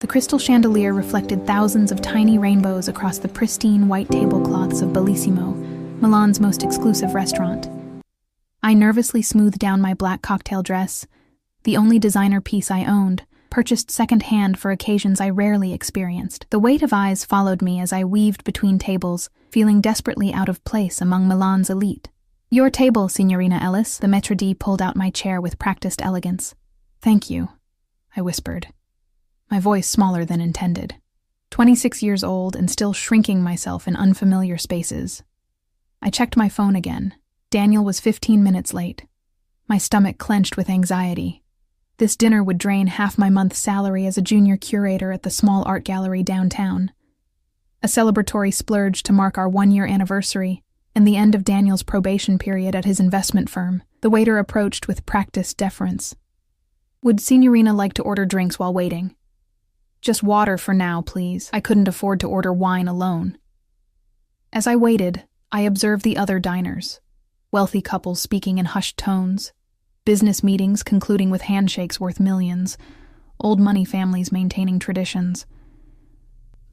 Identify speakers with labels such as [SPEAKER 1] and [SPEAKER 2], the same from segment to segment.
[SPEAKER 1] The crystal chandelier reflected thousands of tiny rainbows across the pristine white tablecloths of Bellissimo, Milan's most exclusive restaurant. I nervously smoothed down my black cocktail dress, the only designer piece I owned, purchased second-hand for occasions I rarely experienced. The weight of eyes followed me as I weaved between tables, feeling desperately out of place among Milan's elite. "Your table, Signorina Ellis." The maître d' pulled out my chair with practiced elegance. "Thank you," I whispered, my voice smaller than intended. 26 years old and still shrinking myself in unfamiliar spaces. I checked my phone again. Daniel was 15 minutes late. My stomach clenched with anxiety. This dinner would drain half my month's salary as a junior curator at the small art gallery downtown. A celebratory splurge to mark our 1-year anniversary and the end of Daniel's probation period at his investment firm. The waiter approached with practiced deference. "Would Signorina like to order drinks while waiting?" "Just water for now, please. I couldn't afford to order wine alone." As I waited, I observed the other diners. Wealthy couples speaking in hushed tones, business meetings concluding with handshakes worth millions, old money families maintaining traditions.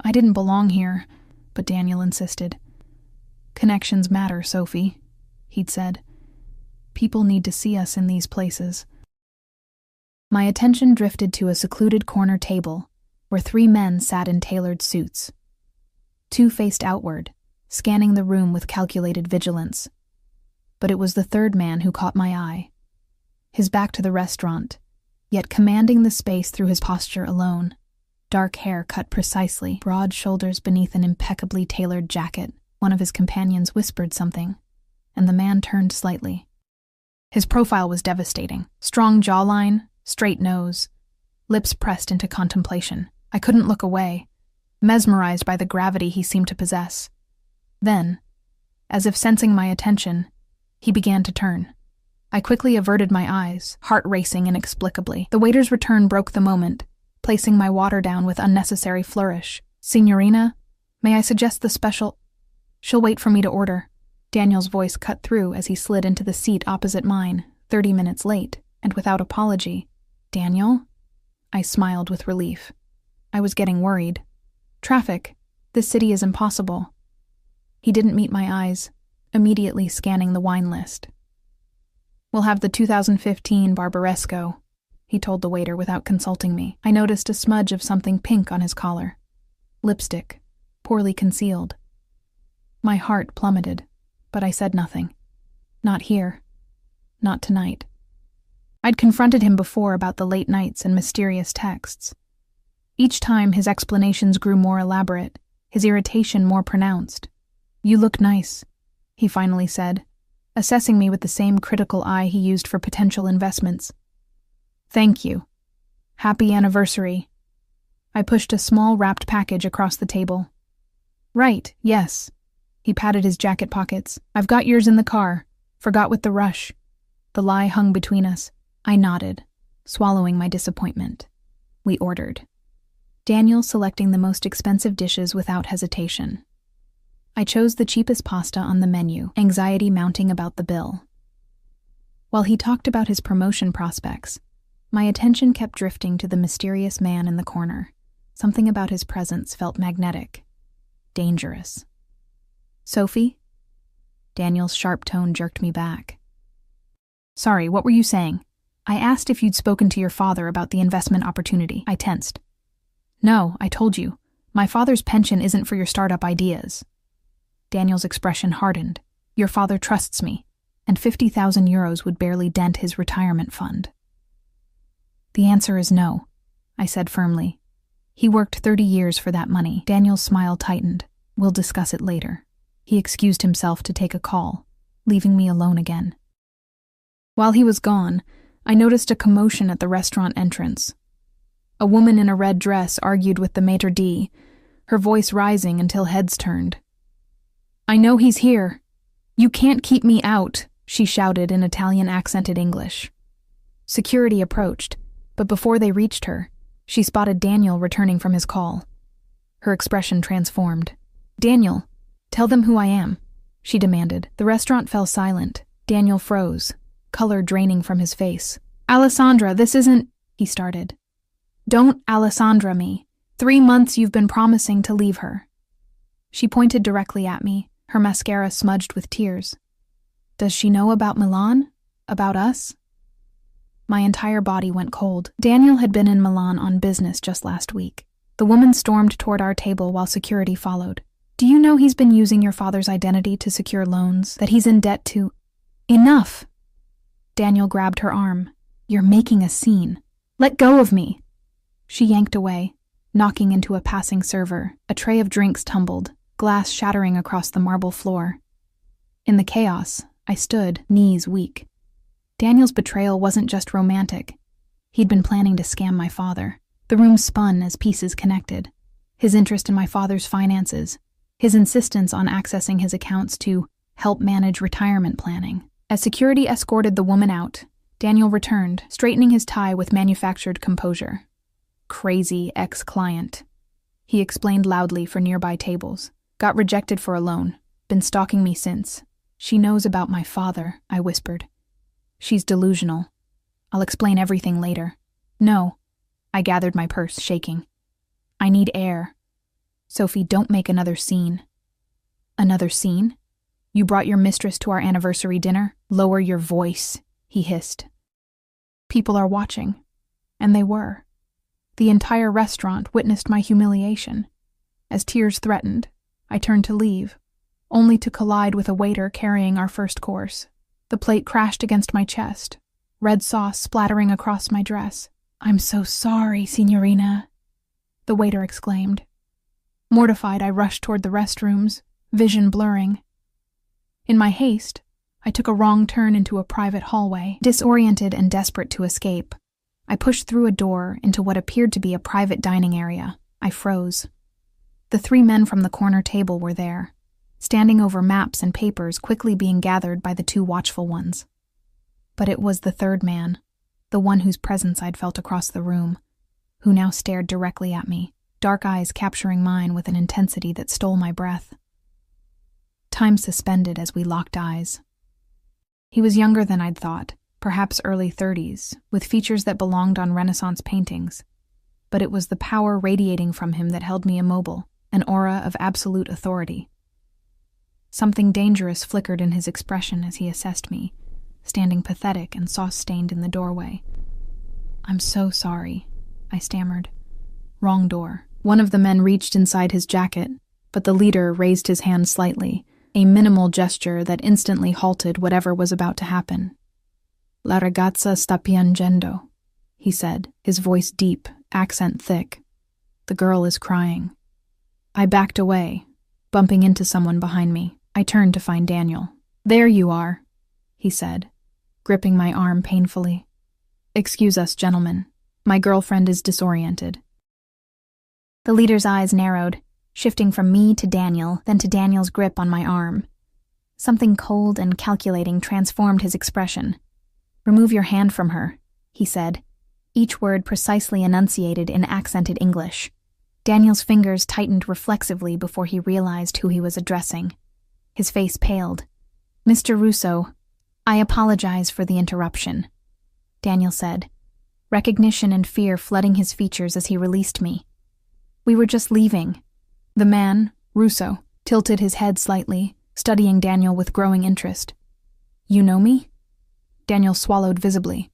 [SPEAKER 1] I didn't belong here, but Daniel insisted. "Connections matter, Sophie," he'd said. "People need to see us in these places." My attention drifted to a secluded corner table where 3 men sat in tailored suits. 2 faced outward, scanning the room with calculated vigilance. But it was the 3rd man who caught my eye. His back to the restaurant, yet commanding the space through his posture alone. Dark hair cut precisely, broad shoulders beneath an impeccably tailored jacket. One of his companions whispered something, and the man turned slightly. His profile was devastating. Strong jawline, straight nose, lips pressed into contemplation. I couldn't look away, mesmerized by the gravity he seemed to possess. Then, as if sensing my attention, he began to turn. I quickly averted my eyes, heart racing inexplicably. The waiter's return broke the moment, placing my water down with unnecessary flourish. "Signorina, may I suggest the special—" "She'll wait for me to order." Daniel's voice cut through as he slid into the seat opposite mine, 30 minutes late, and without apology. "Daniel?" I smiled with relief. I was getting worried. "Traffic. This city is impossible." He didn't meet my eyes, immediately scanning the wine list. "We'll have the 2015 Barbaresco," he told the waiter without consulting me. I noticed a smudge of something pink on his collar. Lipstick, poorly concealed. My heart plummeted, but I said nothing. Not here. Not tonight. I'd confronted him before about the late nights and mysterious texts. Each time his explanations grew more elaborate, his irritation more pronounced. "You look nice," he finally said, assessing me with the same critical eye he used for potential investments. "Thank you. Happy anniversary." I pushed a small wrapped package across the table. "Right, yes." He patted his jacket pockets. "I've got yours in the car. Forgot with the rush." The lie hung between us. I nodded, swallowing my disappointment. We ordered. Daniel selecting the most expensive dishes without hesitation. I chose the cheapest pasta on the menu, anxiety mounting about the bill. While he talked about his promotion prospects, my attention kept drifting to the mysterious man in the corner. Something about his presence felt magnetic, dangerous. "Sophie?" Daniel's sharp tone jerked me back. "Sorry, what were you saying?" "I asked if you'd spoken to your father about the investment opportunity." I tensed. "No, I told you. My father's pension isn't for your startup ideas." Daniel's expression hardened. "Your father trusts me, and 50,000 euros would barely dent his retirement fund." "The answer is no," I said firmly. "He worked 30 years for that money." Daniel's smile tightened. "We'll discuss it later." He excused himself to take a call, leaving me alone again. While he was gone, I noticed a commotion at the restaurant entrance. A woman in a red dress argued with the maître d', her voice rising until heads turned. "I know he's here. You can't keep me out," she shouted in Italian-accented English. Security approached, but before they reached her, she spotted Daniel returning from his call. Her expression transformed. "Daniel, tell them who I am," she demanded. The restaurant fell silent. Daniel froze, color draining from his face. "Alessandra, this isn't—" he started. "Don't Alessandra me. 3 months you've been promising to leave her." She pointed directly at me, her mascara smudged with tears. "Does she know about Milan? About us?" My entire body went cold. Daniel had been in Milan on business just last week. The woman stormed toward our table while security followed. "Do you know he's been using your father's identity to secure loans, that he's in debt to—" "Enough!" Daniel grabbed her arm. "You're making a scene. Let go of me." She yanked away, knocking into a passing server. A tray of drinks tumbled, glass shattering across the marble floor. In the chaos, I stood, knees weak. Daniel's betrayal wasn't just romantic. He'd been planning to scam my father. The room spun as pieces connected. His interest in my father's finances, his insistence on accessing his accounts to help manage retirement planning. As security escorted the woman out, Daniel returned, straightening his tie with manufactured composure. "Crazy ex-client," he explained loudly for nearby tables. "Got rejected for a loan. Been stalking me since. She knows about my father," I whispered. "She's delusional. I'll explain everything later." "No." I gathered my purse, shaking. "I need air. Sophie, don't make another scene." "Another scene? You brought your mistress to our anniversary dinner? Lower your voice," he hissed. "People are watching." And they were. The entire restaurant witnessed my humiliation. As tears threatened, I turned to leave, only to collide with a waiter carrying our first course. The plate crashed against my chest, red sauce splattering across my dress. "I'm so sorry, signorina," the waiter exclaimed. Mortified, I rushed toward the restrooms, vision blurring. In my haste, I took a wrong turn into a private hallway. Disoriented and desperate to escape, I pushed through a door into what appeared to be a private dining area. I froze. The 3 men from the corner table were there, standing over maps and papers quickly being gathered by the 2 watchful ones. But it was the 3rd man, the one whose presence I'd felt across the room, who now stared directly at me, dark eyes capturing mine with an intensity that stole my breath. Time suspended as we locked eyes. He was younger than I'd thought, perhaps early 30s, with features that belonged on Renaissance paintings. But it was the power radiating from him that held me immobile, an aura of absolute authority. Something dangerous flickered in his expression as he assessed me, standing pathetic and sauce-stained in the doorway. "I'm so sorry," I stammered. "Wrong door." One of the men reached inside his jacket, but the leader raised his hand slightly, a minimal gesture that instantly halted whatever was about to happen. "La ragazza sta piangendo," he said, his voice deep, accent thick. "The girl is crying." I backed away, bumping into someone behind me. I turned to find Daniel. "There you are," he said, gripping my arm painfully. "Excuse us, gentlemen. My girlfriend is disoriented." The leader's eyes narrowed, shifting from me to Daniel, then to Daniel's grip on my arm. Something cold and calculating transformed his expression. "Remove your hand from her," he said, each word precisely enunciated in accented English. Daniel's fingers tightened reflexively before he realized who he was addressing. His face paled. "Mr. Russo, I apologize for the interruption," Daniel said, recognition and fear flooding his features as he released me. "We were just leaving." The man, Russo, tilted his head slightly, studying Daniel with growing interest. "You know me?" Daniel swallowed visibly.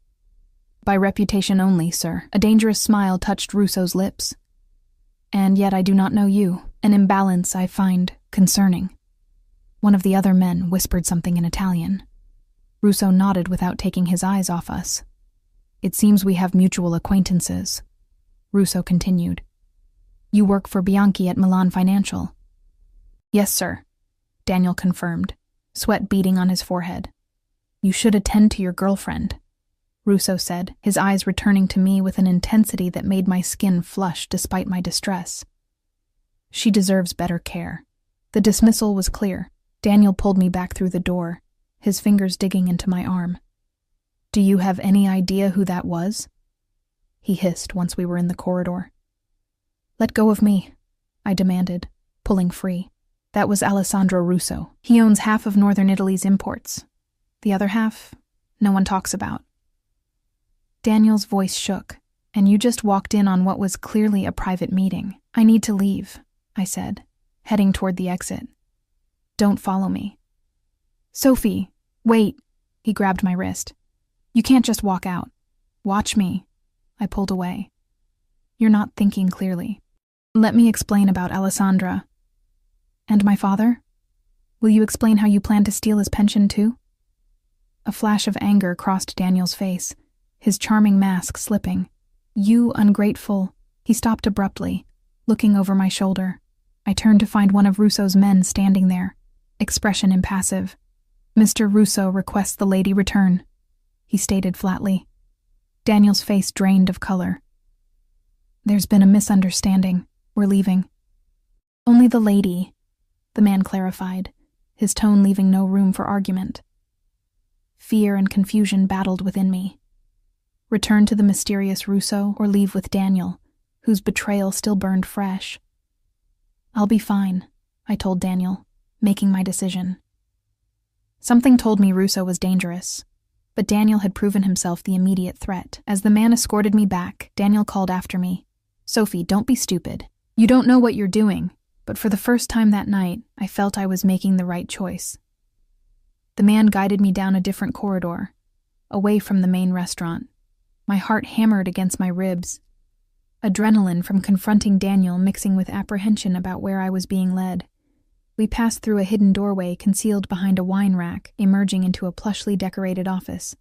[SPEAKER 1] "By reputation only, sir." A dangerous smile touched Russo's lips. "And yet I do not know you, an imbalance I find concerning." One of the other men whispered something in Italian. Russo nodded without taking his eyes off us. "It seems we have mutual acquaintances," Russo continued. "You work for Bianchi at Milan Financial." "Yes, sir," Daniel confirmed, sweat beading on his forehead. "You should attend to your girlfriend," Russo said, his eyes returning to me with an intensity that made my skin flush despite my distress. "She deserves better care." The dismissal was clear. Daniel pulled me back through the door, his fingers digging into my arm. "Do you have any idea who that was?" he hissed once we were in the corridor. "Let go of me," I demanded, pulling free. "That was Alessandro Russo. He owns half of northern Italy's imports. The other half, no one talks about." Daniel's voice shook, And you just walked in on what was clearly a private meeting. I need to leave, I said, heading toward the exit. Don't follow me. Sophie, wait, he grabbed my wrist. You can't just walk out. Watch me. I pulled away. You're not thinking clearly. Let me explain about Alessandra. And my father? Will you explain how you plan to steal his pension too? A flash of anger crossed Daniel's face, his charming mask slipping. You ungrateful. He stopped abruptly, looking over my shoulder. I turned to find one of Russo's men standing there, expression impassive. Mr. Russo requests the lady return, he stated flatly. Daniel's face drained of color. There's been a misunderstanding. We're leaving. Only the lady, the man clarified, his tone leaving no room for argument. Fear and confusion battled within me. Return to the mysterious Russo or leave with Daniel, whose betrayal still burned fresh. I'll be fine, I told Daniel, making my decision. Something told me Russo was dangerous, but Daniel had proven himself the immediate threat. As the man escorted me back, Daniel called after me. Sophie, don't be stupid. You don't know what you're doing, but for the first time that night, I felt I was making the right choice. The man guided me down a different corridor, away from the main restaurant. My heart hammered against my ribs. Adrenaline from confronting Daniel mixing with apprehension about where I was being led. We passed through a hidden doorway concealed behind a wine rack, emerging into a plushly decorated office.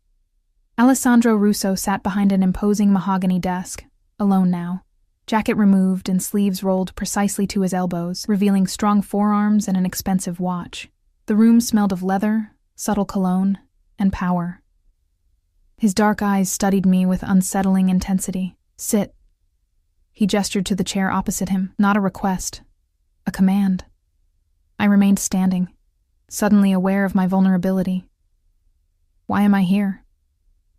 [SPEAKER 1] Alessandro Russo sat behind an imposing mahogany desk, alone now. Jacket removed and sleeves rolled precisely to his elbows, revealing strong forearms and an expensive watch. The room smelled of leather, subtle cologne, and power. His dark eyes studied me with unsettling intensity. Sit. He gestured to the chair opposite him, not a request, a command. I remained standing, suddenly aware of my vulnerability. Why am I here?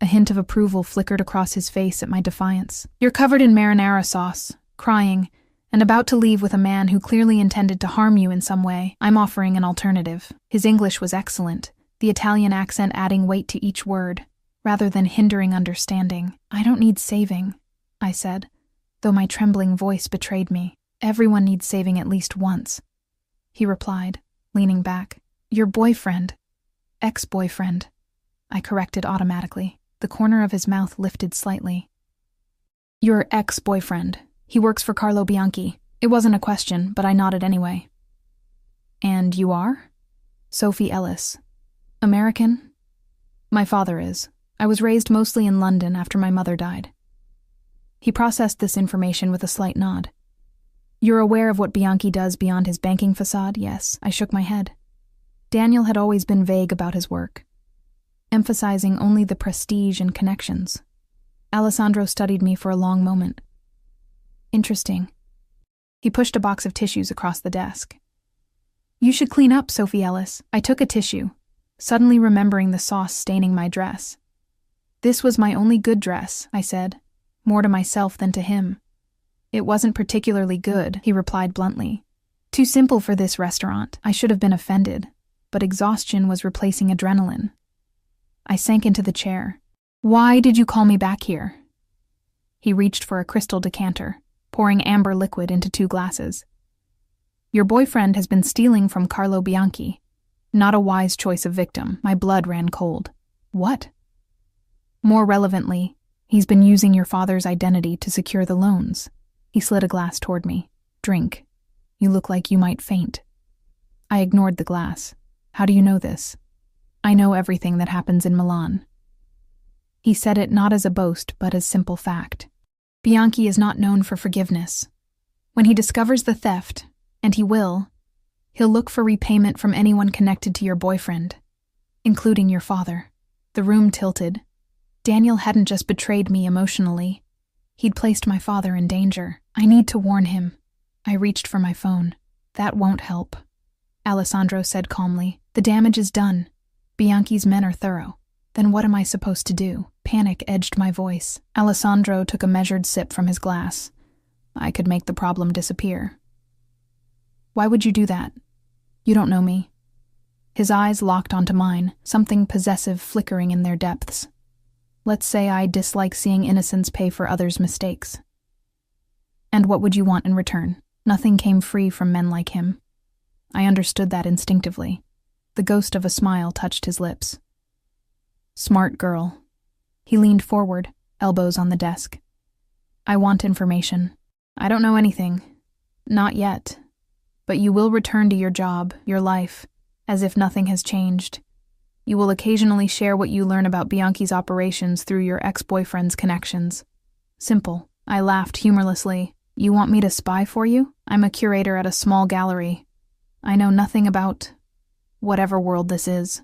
[SPEAKER 1] A hint of approval flickered across his face at my defiance. You're covered in marinara sauce, crying, and about to leave with a man who clearly intended to harm you in some way. I'm offering an alternative. His English was excellent, the Italian accent adding weight to each word, rather than hindering understanding. I don't need saving, I said, though my trembling voice betrayed me. Everyone needs saving at least once, he replied, leaning back. Your boyfriend. Ex-boyfriend, I corrected automatically. The corner of his mouth lifted slightly. Your ex-boyfriend. He works for Carlo Bianchi. It wasn't a question, but I nodded anyway. And you are? Sophie Ellis. American? My father is. I was raised mostly in London after my mother died. He processed this information with a slight nod. You're aware of what Bianchi does beyond his banking facade? Yes, I shook my head. Daniel had always been vague about his work, emphasizing only the prestige and connections. Alessandro studied me for a long moment. Interesting. He pushed a box of tissues across the desk. You should clean up, Sophie Ellis. I took a tissue, suddenly remembering the sauce staining my dress. This was my only good dress, I said, more to myself than to him. It wasn't particularly good, he replied bluntly. Too simple for this restaurant. I should have been offended, but exhaustion was replacing adrenaline. I sank into the chair. Why did you call me back here? He reached for a crystal decanter, pouring amber liquid into 2 glasses. Your boyfriend has been stealing from Carlo Bianchi. Not a wise choice of victim. My blood ran cold. What? More relevantly, he's been using your father's identity to secure the loans. He slid a glass toward me. Drink. You look like you might faint. I ignored the glass. How do you know this? I know everything that happens in Milan. He said it not as a boast, but as simple fact. Bianchi is not known for forgiveness. When he discovers the theft, and he will, he'll look for repayment from anyone connected to your boyfriend, including your father. The room tilted. Daniel hadn't just betrayed me emotionally. He'd placed my father in danger. I need to warn him. I reached for my phone. That won't help, Alessandro said calmly. The damage is done. Bianchi's men are thorough. Then what am I supposed to do? Panic edged my voice. Alessandro took a measured sip from his glass. I could make the problem disappear. Why would you do that? You don't know me. His eyes locked onto mine, something possessive flickering in their depths. Let's say I dislike seeing innocents pay for others' mistakes. And what would you want in return? Nothing came free from men like him. I understood that instinctively. The ghost of a smile touched his lips. Smart girl. He leaned forward, elbows on the desk. I want information. I don't know anything. Not yet. But you will return to your job, your life, as if nothing has changed. You will occasionally share what you learn about Bianchi's operations through your ex-boyfriend's connections. Simple. I laughed humorlessly. You want me to spy for you? I'm a curator at a small gallery. I know nothing about whatever world this is.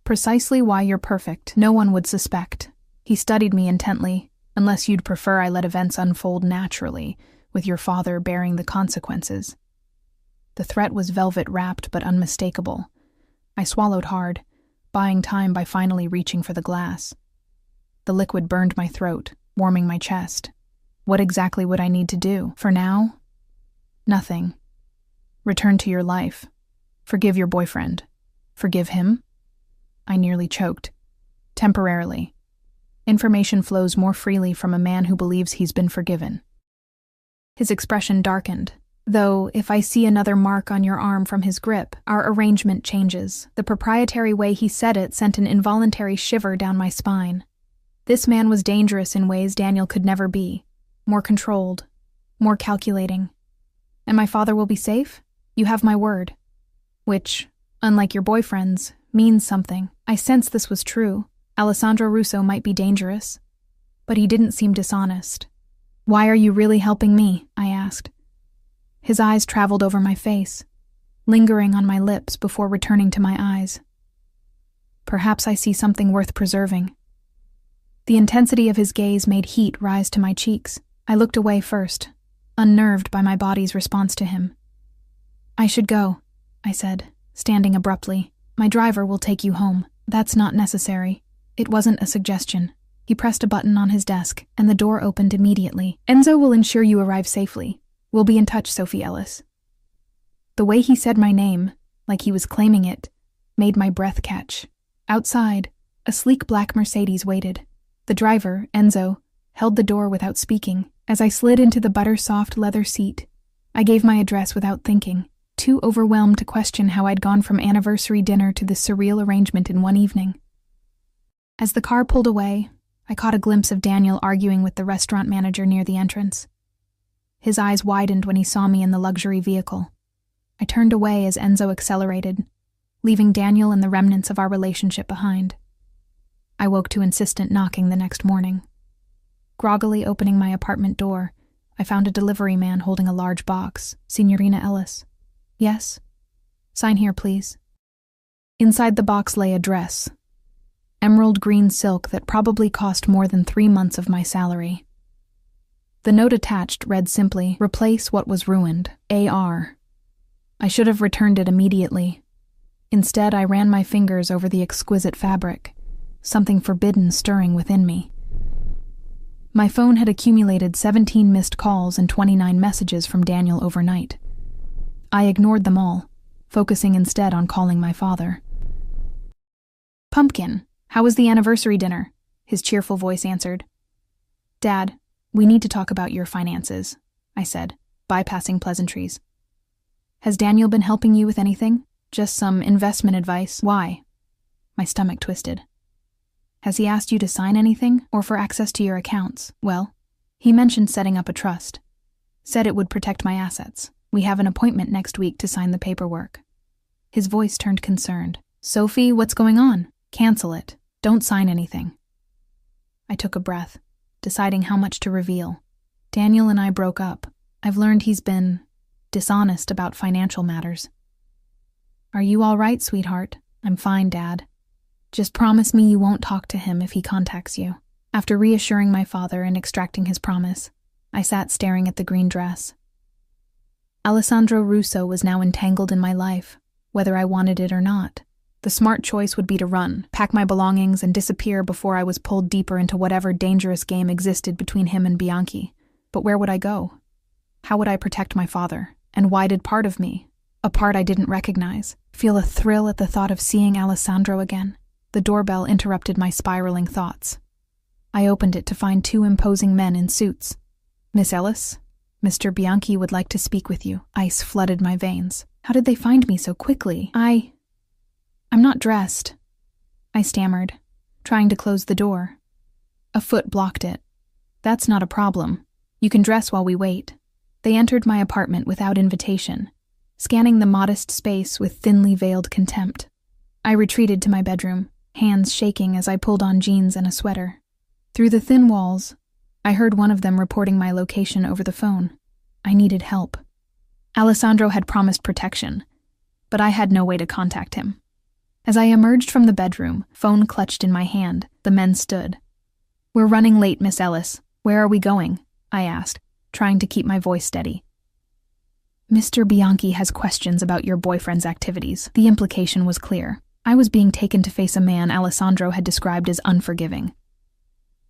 [SPEAKER 1] Precisely why you're perfect. No one would suspect. He studied me intently, unless you'd prefer I let events unfold naturally, with your father bearing the consequences. The threat was velvet-wrapped but unmistakable. I swallowed hard, buying time by finally reaching for the glass. The liquid burned my throat, warming my chest. What exactly would I need to do? For now? Nothing. Return to your life. Forgive your boyfriend. Forgive him? I nearly choked. Temporarily. Information flows more freely from a man who believes he's been forgiven. His expression darkened. Though, if I see another mark on your arm from his grip, our arrangement changes. The proprietary way he said it sent an involuntary shiver down my spine. This man was dangerous in ways Daniel could never be. More controlled. More calculating. And my father will be safe? You have my word. Which, unlike your boyfriend's, means something. I sensed this was true. Alessandro Russo might be dangerous. But he didn't seem dishonest. Why are you really helping me? I asked. His eyes traveled over my face, lingering on my lips before returning to my eyes. Perhaps I see something worth preserving. The intensity of his gaze made heat rise to my cheeks. I looked away first, unnerved by my body's response to him. I should go, I said, standing abruptly. My driver will take you home. That's not necessary. It wasn't a suggestion. He pressed a button on his desk, and the door opened immediately. Enzo will ensure you arrive safely. We'll be in touch, Sophie Ellis. The way he said my name, like he was claiming it, made my breath catch. Outside, a sleek black Mercedes waited. The driver, Enzo, held the door without speaking. As I slid into the butter-soft leather seat, I gave my address without thinking, too overwhelmed to question how I'd gone from anniversary dinner to this surreal arrangement in one evening. As the car pulled away, I caught a glimpse of Daniel arguing with the restaurant manager near the entrance. His eyes widened when he saw me in the luxury vehicle. I turned away as Enzo accelerated, leaving Daniel and the remnants of our relationship behind. I woke to insistent knocking the next morning. Groggily opening my apartment door, I found a delivery man holding a large box. Signorina Ellis. Yes? Sign here, please. Inside the box lay a dress. Emerald green silk that probably cost more than 3 months of my salary. The note attached read simply, "Replace what was ruined. A.R." I should have returned it immediately. Instead, I ran my fingers over the exquisite fabric, something forbidden stirring within me. My phone had accumulated 17 missed calls and 29 messages from Daniel overnight. I ignored them all, focusing instead on calling my father. "Pumpkin, how was the anniversary dinner?" his cheerful voice answered. "Dad, we need to talk about your finances," I said, bypassing pleasantries. "Has Daniel been helping you with anything? Just some investment advice?" "Why?" My stomach twisted. "Has he asked you to sign anything, or for access to your accounts?" "Well, he mentioned setting up a trust. Said it would protect my assets. We have an appointment next week to sign the paperwork." His voice turned concerned. "Sophie, what's going on? Cancel it. Don't sign anything." I took a breath, deciding how much to reveal. Daniel and I broke up. I've learned he's been dishonest about financial matters. "Are you all right, sweetheart?" "I'm fine, Dad. Just promise me you won't talk to him if he contacts you." After reassuring my father and extracting his promise, I sat staring at the green dress. Alessandro Russo was now entangled in my life, whether I wanted it or not. The smart choice would be to run, pack my belongings, and disappear before I was pulled deeper into whatever dangerous game existed between him and Bianchi. But where would I go? How would I protect my father? And why did part of me, a part I didn't recognize, feel a thrill at the thought of seeing Alessandro again? The doorbell interrupted my spiraling thoughts. I opened it to find two imposing men in suits. "Miss Ellis? Mr. Bianchi would like to speak with you." Ice flooded my veins. How did they find me so quickly? I'm not dressed," I stammered, trying to close the door. A foot blocked it. "That's not a problem. You can dress while we wait." They entered my apartment without invitation, scanning the modest space with thinly veiled contempt. I retreated to my bedroom, hands shaking as I pulled on jeans and a sweater. Through the thin walls, I heard one of them reporting my location over the phone. I needed help. Alessandro had promised protection, but I had no way to contact him. As I emerged from the bedroom, phone clutched in my hand, the men stood. "We're running late, Miss Ellis. Where are we going?" I asked, trying to keep my voice steady. "Mr. Bianchi has questions about your boyfriend's activities." The implication was clear. I was being taken to face a man Alessandro had described as unforgiving.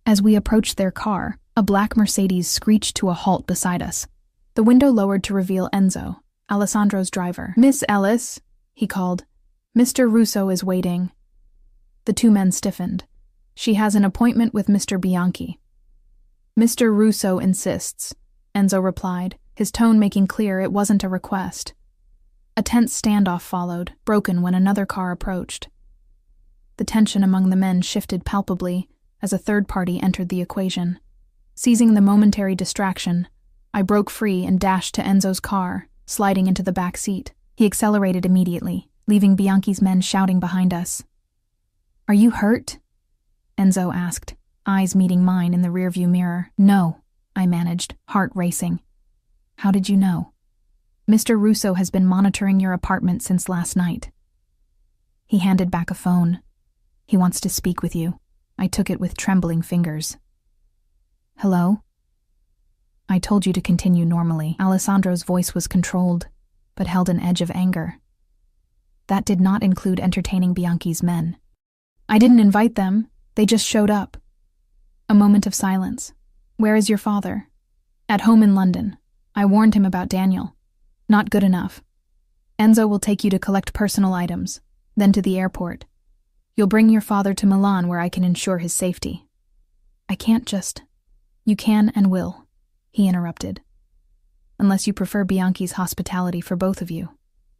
[SPEAKER 1] As we approached their car, a black Mercedes screeched to a halt beside us. The window lowered to reveal Enzo, Alessandro's driver. "Miss Ellis," he called. "Mr. Russo is waiting." The two men stiffened. "She has an appointment with Mr. Bianchi." "Mr. Russo insists," Enzo replied, his tone making clear it wasn't a request. A tense standoff followed, broken when another car approached. The tension among the men shifted palpably as a third party entered the equation. Seizing the momentary distraction, I broke free and dashed to Enzo's car, sliding into the back seat. He accelerated immediately, leaving Bianchi's men shouting behind us. "Are you hurt?" Enzo asked, eyes meeting mine in the rearview mirror. "No," I managed, heart racing. "How did you know?" "Mr. Russo has been monitoring your apartment since last night." He handed back a phone. "He wants to speak with you." I took it with trembling fingers. "Hello?" I told you to continue normally. Alessandro's voice was controlled, but held an edge of anger. That did not include entertaining Bianchi's men. "I didn't invite them. They just showed up." A moment of silence. "Where is your father?" "At home in London. I warned him about Daniel." "Not good enough. Enzo will take you to collect personal items, then to the airport. You'll bring your father to Milan where I can ensure his safety." "I can't just—" "You can and will," he interrupted. "Unless you prefer Bianchi's hospitality for both of you."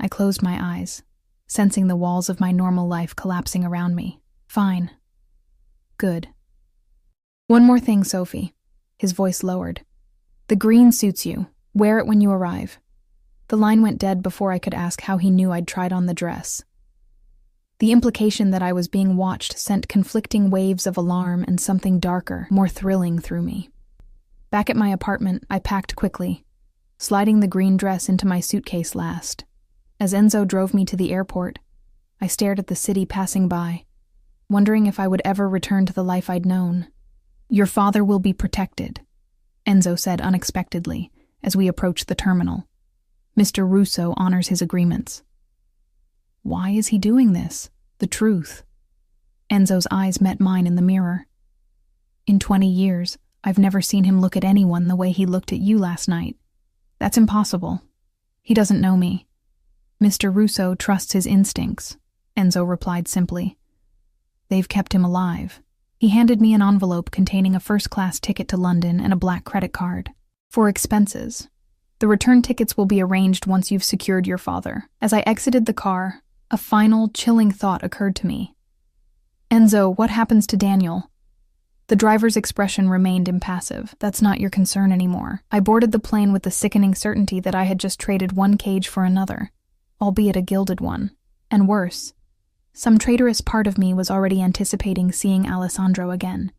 [SPEAKER 1] I closed my eyes, sensing the walls of my normal life collapsing around me. "Fine. Good. One more thing, Sophie." His voice lowered. "The green suits you. Wear it when you arrive." The line went dead before I could ask how he knew I'd tried on the dress. The implication that I was being watched sent conflicting waves of alarm and something darker, more thrilling through me. Back at my apartment, I packed quickly, sliding the green dress into my suitcase last. As Enzo drove me to the airport, I stared at the city passing by, wondering if I would ever return to the life I'd known. "Your father will be protected," Enzo said unexpectedly as we approached the terminal. "Mr. Russo honors his agreements." Why is he doing this? The truth. Enzo's eyes met mine in the mirror. "In 20 years, I've never seen him look at anyone the way he looked at you last night. That's impossible. He doesn't know me." "Mr. Russo trusts his instincts," Enzo replied simply. "They've kept him alive." He handed me an envelope containing a first-class ticket to London and a black credit card. "For expenses. The return tickets will be arranged once you've secured your father." As I exited the car, a final, chilling thought occurred to me. "Enzo, what happens to Daniel?" The driver's expression remained impassive. "That's not your concern anymore." I boarded the plane with the sickening certainty that I had just traded one cage for another, albeit a gilded one. And worse, some traitorous part of me was already anticipating seeing Alessandro again,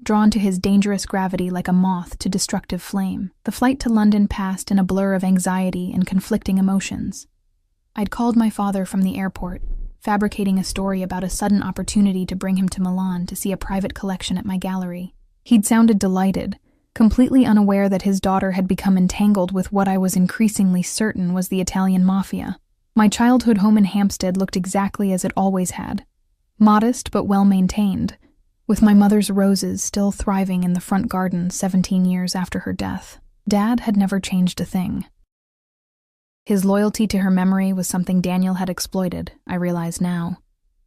[SPEAKER 1] drawn to his dangerous gravity like a moth to destructive flame. The flight to London passed in a blur of anxiety and conflicting emotions. I'd called my father from the airport, fabricating a story about a sudden opportunity to bring him to Milan to see a private collection at my gallery. He'd sounded delighted, completely unaware that his daughter had become entangled with what I was increasingly certain was the Italian Mafia. My childhood home in Hampstead looked exactly as it always had, modest but well-maintained, with my mother's roses still thriving in the front garden 17 years after her death. Dad had never changed a thing. His loyalty to her memory was something Daniel had exploited, I realize now,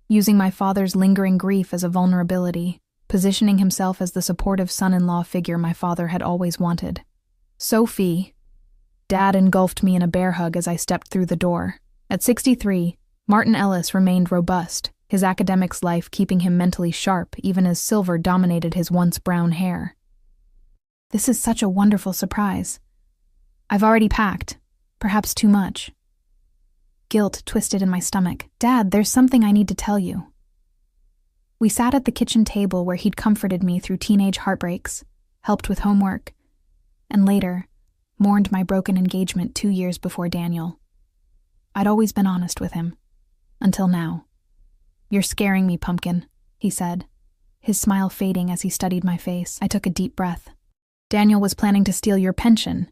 [SPEAKER 1] using my father's lingering grief as a vulnerability, positioning himself as the supportive son-in-law figure my father had always wanted. Sophie. Dad engulfed me in a bear hug as I stepped through the door. At 63, Martin Ellis remained robust, his academics life keeping him mentally sharp even as silver dominated his once brown hair. This is such a wonderful surprise. I've already packed, perhaps too much. Guilt twisted in my stomach. Dad, there's something I need to tell you. We sat at the kitchen table where he'd comforted me through teenage heartbreaks, helped with homework, and later, mourned my broken engagement 2 years before Daniel. I'd always been honest with him. Until now. You're scaring me, Pumpkin, he said, his smile fading as he studied my face. I took a deep breath. Daniel was planning to steal your pension.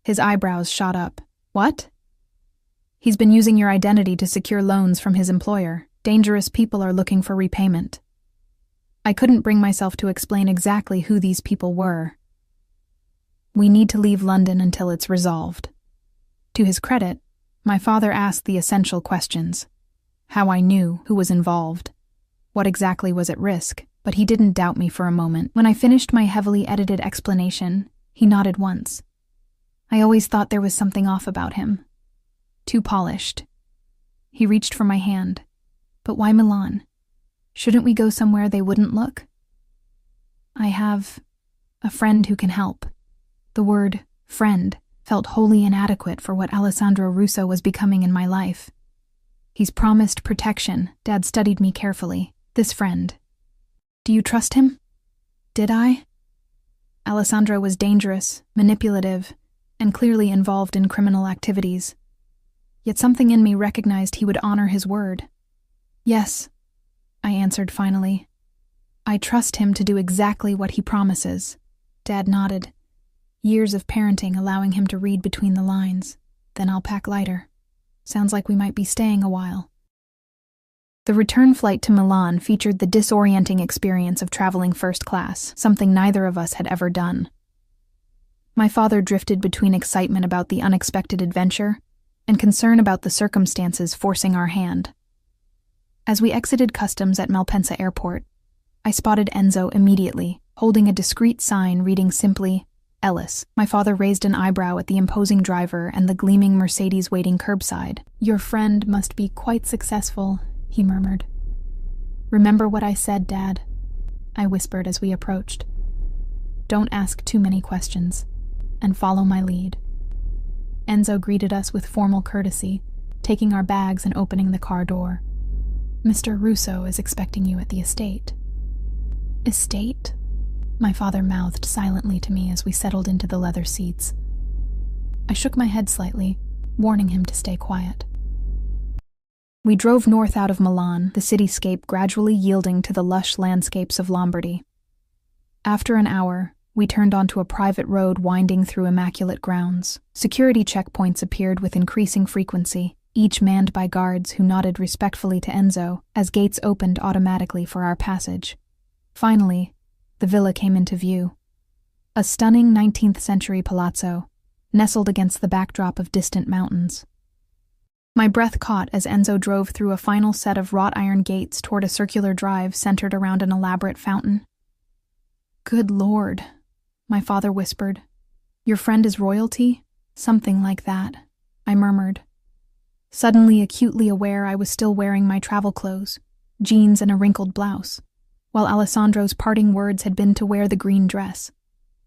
[SPEAKER 1] His eyebrows shot up. What? He's been using your identity to secure loans from his employer. Dangerous people are looking for repayment. I couldn't bring myself to explain exactly who these people were. We need to leave London until it's resolved. To his credit, my father asked the essential questions. How I knew who was involved. What exactly was at risk, but he didn't doubt me for a moment. When I finished my heavily edited explanation, he nodded once. I always thought there was something off about him. Too polished. He reached for my hand. But why Milan? Shouldn't we go somewhere they wouldn't look? I have a friend who can help. The word friend felt wholly inadequate for what Alessandro Russo was becoming in my life. He's promised protection. Dad studied me carefully. This friend. Do you trust him? Did I? Alessandro was dangerous, manipulative, and clearly involved in criminal activities. Yet something in me recognized he would honor his word. Yes, I answered finally. I trust him to do exactly what he promises. Dad nodded. Years of parenting allowing him to read between the lines. Then I'll pack lighter. Sounds like we might be staying a while. The return flight to Milan featured the disorienting experience of traveling first class, something neither of us had ever done. My father drifted between excitement about the unexpected adventure and concern about the circumstances forcing our hand. As we exited customs at Malpensa Airport, I spotted Enzo immediately, holding a discreet sign reading simply, Ellis. My father raised an eyebrow at the imposing driver and the gleaming Mercedes waiting curbside. Your friend must be quite successful, he murmured. Remember what I said, Dad, I whispered as we approached. Don't ask too many questions, and follow my lead. Enzo greeted us with formal courtesy, taking our bags and opening the car door. Mr. Russo is expecting you at the estate. Estate? My father mouthed silently to me as we settled into the leather seats. I shook my head slightly, warning him to stay quiet. We drove north out of Milan, the cityscape gradually yielding to the lush landscapes of Lombardy. After an hour, we turned onto a private road winding through immaculate grounds. Security checkpoints appeared with increasing frequency, each manned by guards who nodded respectfully to Enzo as gates opened automatically for our passage. Finally, the villa came into view. A stunning 19th-century palazzo, nestled against the backdrop of distant mountains. My breath caught as Enzo drove through a final set of wrought iron gates toward a circular drive centered around an elaborate fountain. Good Lord, my father whispered. Your friend is royalty? Something like that, I murmured. Suddenly acutely aware I was still wearing my travel clothes, jeans and a wrinkled blouse, while Alessandro's parting words had been to wear the green dress.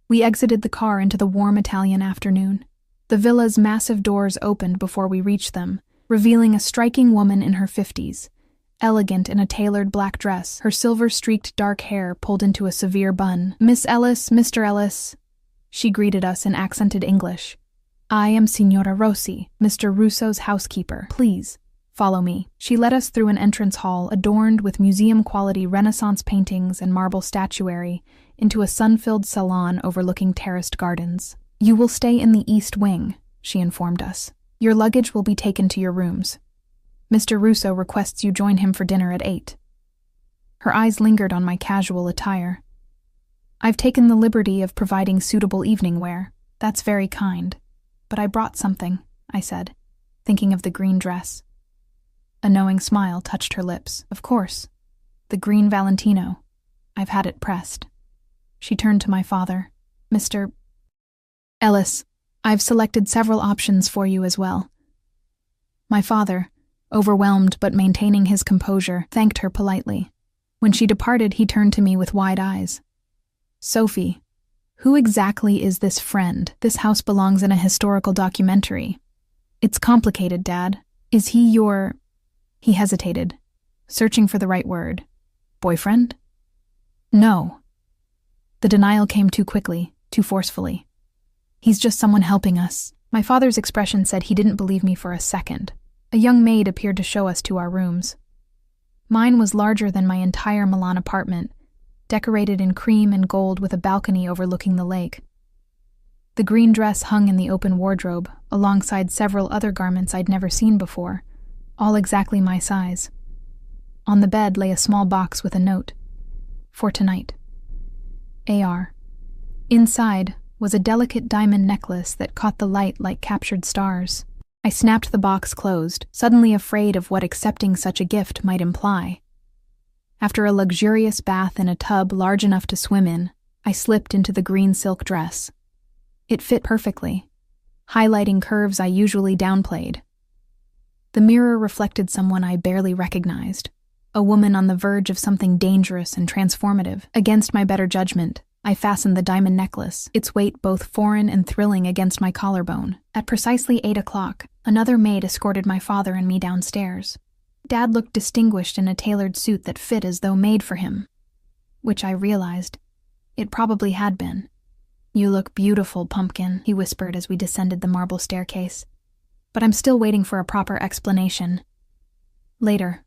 [SPEAKER 1] We exited the car into the warm Italian afternoon. The villa's massive doors opened before we reached them, revealing a striking woman in her 50s, elegant in a tailored black dress, her silver-streaked dark hair pulled into a severe bun. Miss Ellis, Mr. Ellis, she greeted us in accented English. I am Signora Rossi, Mr. Russo's housekeeper. Please, follow me. She led us through an entrance hall adorned with museum-quality Renaissance paintings and marble statuary into a sun-filled salon overlooking terraced gardens. You will stay in the East Wing, she informed us. Your luggage will be taken to your rooms. Mr. Russo requests you join him for dinner at 8. Her eyes lingered on my casual attire. I've taken the liberty of providing suitable evening wear. That's very kind. But I brought something, I said, thinking of the green dress. A knowing smile touched her lips. Of course. The green Valentino. I've had it pressed. She turned to my father. Mr. Ellis, I've selected several options for you as well. My father, overwhelmed but maintaining his composure, thanked her politely. When she departed, he turned to me with wide eyes. Sophie, who exactly is this friend? This house belongs in a historical documentary. It's complicated, Dad. Is he your... He hesitated, searching for the right word. Boyfriend? No. The denial came too quickly, too forcefully. He's just someone helping us. My father's expression said he didn't believe me for a second. A young maid appeared to show us to our rooms. Mine was larger than my entire Milan apartment, decorated in cream and gold with a balcony overlooking the lake. The green dress hung in the open wardrobe, alongside several other garments I'd never seen before, all exactly my size. On the bed lay a small box with a note. For tonight. A.R. Inside was a delicate diamond necklace that caught the light like captured stars. I snapped the box closed, suddenly afraid of what accepting such a gift might imply. After a luxurious bath in a tub large enough to swim in, I slipped into the green silk dress. It fit perfectly, highlighting curves I usually downplayed. The mirror reflected someone I barely recognized, a woman on the verge of something dangerous and transformative. Against my better judgment, I fastened the diamond necklace, its weight both foreign and thrilling, against my collarbone. At precisely 8 o'clock, another maid escorted my father and me downstairs. Dad looked distinguished in a tailored suit that fit as though made for him, which I realized it probably had been. You look beautiful, Pumpkin, he whispered as we descended the marble staircase. But I'm still waiting for a proper explanation. Later,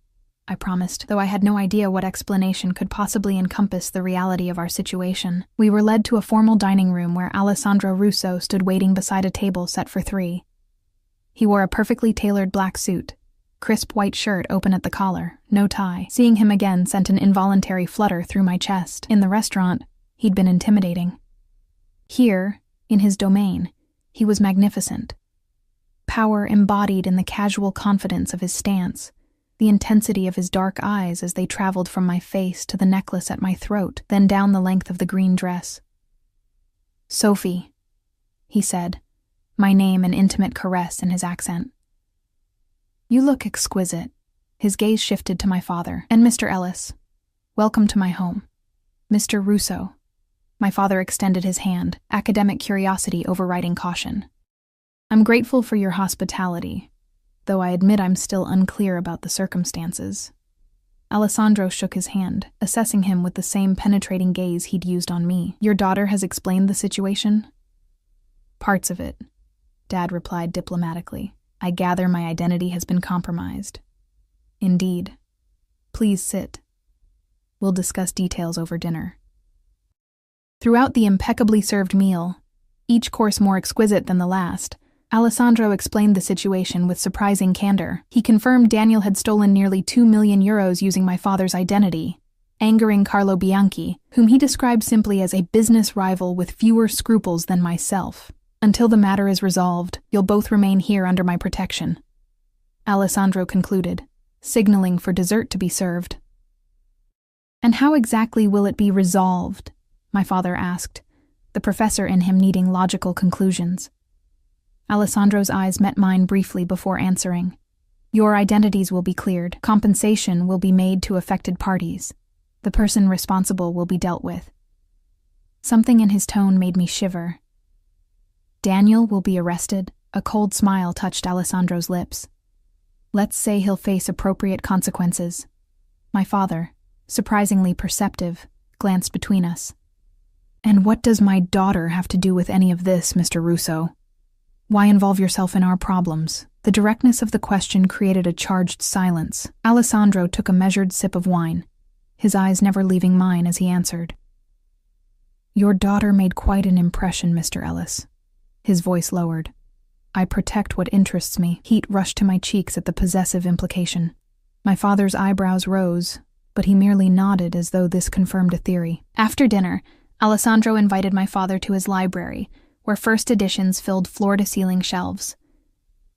[SPEAKER 1] I promised, though I had no idea what explanation could possibly encompass the reality of our situation. We were led to a formal dining room where Alessandro Russo stood waiting beside a table set for 3. He wore a perfectly tailored black suit, crisp white shirt open at the collar, no tie. Seeing him again sent an involuntary flutter through my chest. In the restaurant, he'd been intimidating. Here, in his domain, he was magnificent. Power embodied in the casual confidence of his stance, the intensity of his dark eyes as they traveled from my face to the necklace at my throat, then down the length of the green dress. Sophie, he said, my name an intimate caress in his accent. You look exquisite. His gaze shifted to my father. And Mr. Ellis, welcome to my home. Mr. Russo. My father extended his hand, academic curiosity overriding caution. I'm grateful for your hospitality, though I admit I'm still unclear about the circumstances. Alessandro shook his hand, assessing him with the same penetrating gaze he'd used on me. Your daughter has explained the situation? Parts of it, Dad replied diplomatically. I gather my identity has been compromised. Indeed. Please sit. We'll discuss details over dinner. Throughout the impeccably served meal, each course more exquisite than the last, Alessandro explained the situation with surprising candor. He confirmed Daniel had stolen nearly 2 million euros using my father's identity, angering Carlo Bianchi, whom he described simply as a business rival with fewer scruples than myself. Until the matter is resolved, you'll both remain here under my protection, Alessandro concluded, signaling for dessert to be served. And how exactly will it be resolved? My father asked, the professor in him needing logical conclusions. Alessandro's eyes met mine briefly before answering. Your identities will be cleared. Compensation will be made to affected parties. The person responsible will be dealt with. Something in his tone made me shiver. Daniel will be arrested. A cold smile touched Alessandro's lips. Let's say he'll face appropriate consequences. My father, surprisingly perceptive, glanced between us. And what does my daughter have to do with any of this, Mr. Russo? Why involve yourself in our problems? The directness of the question created a charged silence. Alessandro took a measured sip of wine, his eyes never leaving mine as he answered. Your daughter made quite an impression, Mr. Ellis. His voice lowered. I protect what interests me. Heat rushed to my cheeks at the possessive implication. My father's eyebrows rose, but he merely nodded as though this confirmed a theory. After dinner, Alessandro invited my father to his library, where first editions filled floor-to-ceiling shelves.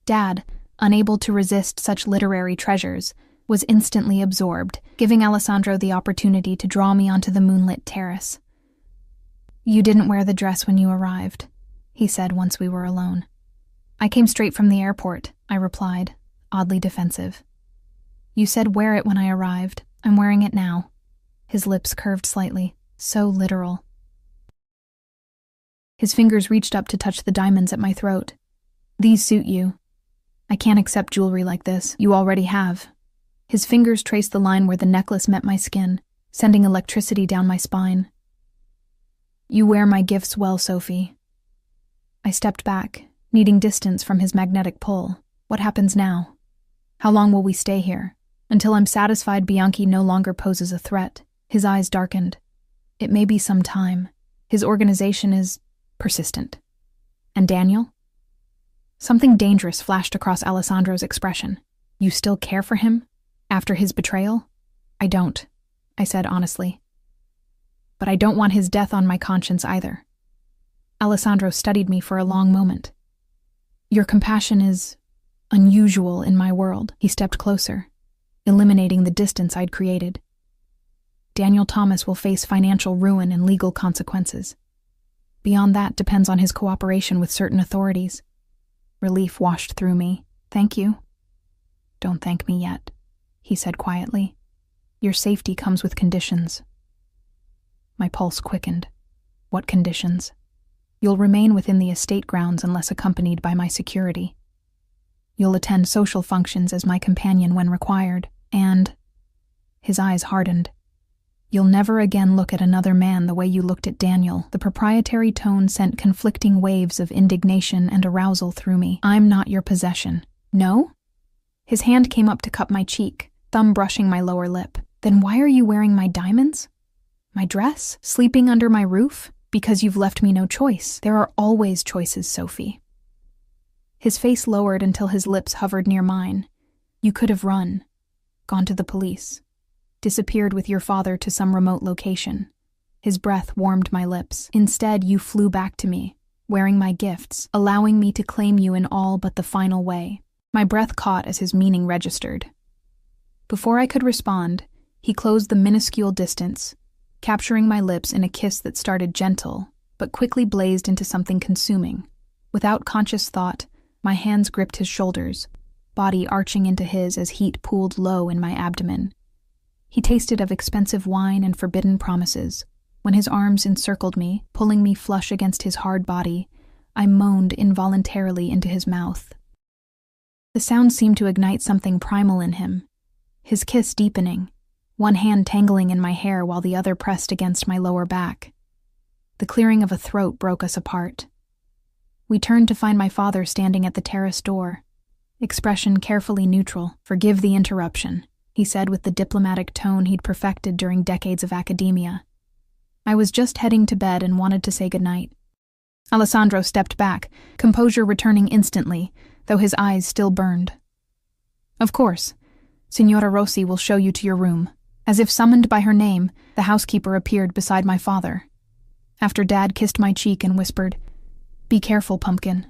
[SPEAKER 1] Dad, unable to resist such literary treasures, was instantly absorbed, giving Alessandro the opportunity to draw me onto the moonlit terrace. "You didn't wear the dress when you arrived," he said once we were alone. "I came straight from the airport," I replied, oddly defensive. "You said wear it when I arrived. I'm wearing it now." His lips curved slightly, so literal. His fingers reached up to touch the diamonds at my throat. "These suit you. I can't accept jewelry like this. You already have." His fingers traced the line where the necklace met my skin, sending electricity down my spine. "You wear my gifts well, Sophie." I stepped back, needing distance from his magnetic pull. What happens now? How long will we stay here? Until I'm satisfied Bianchi no longer poses a threat. His eyes darkened. "It may be some time. His organization is persistent." "And Daniel?" Something dangerous flashed across Alessandro's expression. "You still care for him? After his betrayal?" "I don't," I said honestly. "But I don't want his death on my conscience either." Alessandro studied me for a long moment. "Your compassion is unusual in my world." He stepped closer, eliminating the distance I'd created. "Daniel Thomas will face financial ruin and legal consequences. Beyond that depends on his cooperation with certain authorities." Relief washed through me. "Thank you." "Don't thank me yet," he said quietly. "Your safety comes with conditions." My pulse quickened. "What conditions?" "You'll remain within the estate grounds unless accompanied by my security. You'll attend social functions as my companion when required, and—" his eyes hardened. "You'll never again look at another man the way you looked at Daniel." The proprietary tone sent conflicting waves of indignation and arousal through me. "I'm not your possession." "No?" His hand came up to cup my cheek, thumb brushing my lower lip. "Then why are you wearing my diamonds? My dress? Sleeping under my roof? Because you've left me no choice. There are always choices, Sophie." His face lowered until his lips hovered near mine. "You could have run, gone to the police, disappeared with your father to some remote location." His breath warmed my lips. "Instead, you flew back to me, wearing my gifts, allowing me to claim you in all but the final way." My breath caught as his meaning registered. Before I could respond, he closed the minuscule distance, capturing my lips in a kiss that started gentle, but quickly blazed into something consuming. Without conscious thought, my hands gripped his shoulders, body arching into his as heat pooled low in my abdomen. He tasted of expensive wine and forbidden promises. When his arms encircled me, pulling me flush against his hard body, I moaned involuntarily into his mouth. The sound seemed to ignite something primal in him, his kiss deepening, one hand tangling in my hair while the other pressed against my lower back. The clearing of a throat broke us apart. We turned to find my father standing at the terrace door, expression carefully neutral. "Forgive the interruption," he said with the diplomatic tone he'd perfected during decades of academia. "I was just heading to bed and wanted to say goodnight." Alessandro stepped back, composure returning instantly, though his eyes still burned. "Of course. Signora Rossi will show you to your room." As if summoned by her name, the housekeeper appeared beside my father. After Dad kissed my cheek and whispered, "Be careful, Pumpkin."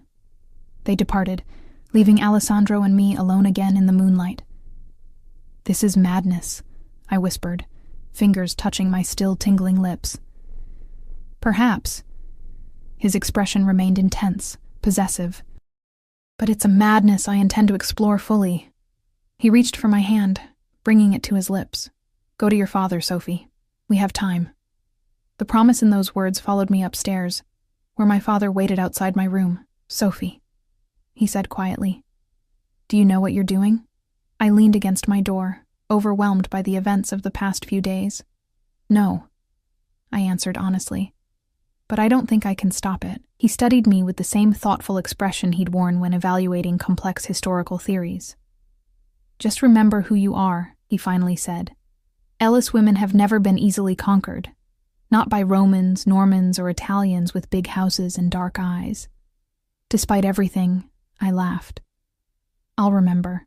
[SPEAKER 1] They departed, leaving Alessandro and me alone again in the moonlight. "This is madness," I whispered, fingers touching my still tingling lips. "Perhaps." His expression remained intense, possessive. "But it's a madness I intend to explore fully." He reached for my hand, bringing it to his lips. "Go to your father, Sophie. We have time." The promise in those words followed me upstairs, where my father waited outside my room. "Sophie," he said quietly, "do you know what you're doing?" I leaned against my door, overwhelmed by the events of the past few days. "No," I answered honestly, "but I don't think I can stop it." He studied me with the same thoughtful expression he'd worn when evaluating complex historical theories. "Just remember who you are," he finally said. "Ellis women have never been easily conquered, not by Romans, Normans, or Italians with big houses and dark eyes." Despite everything, I laughed. "I'll remember."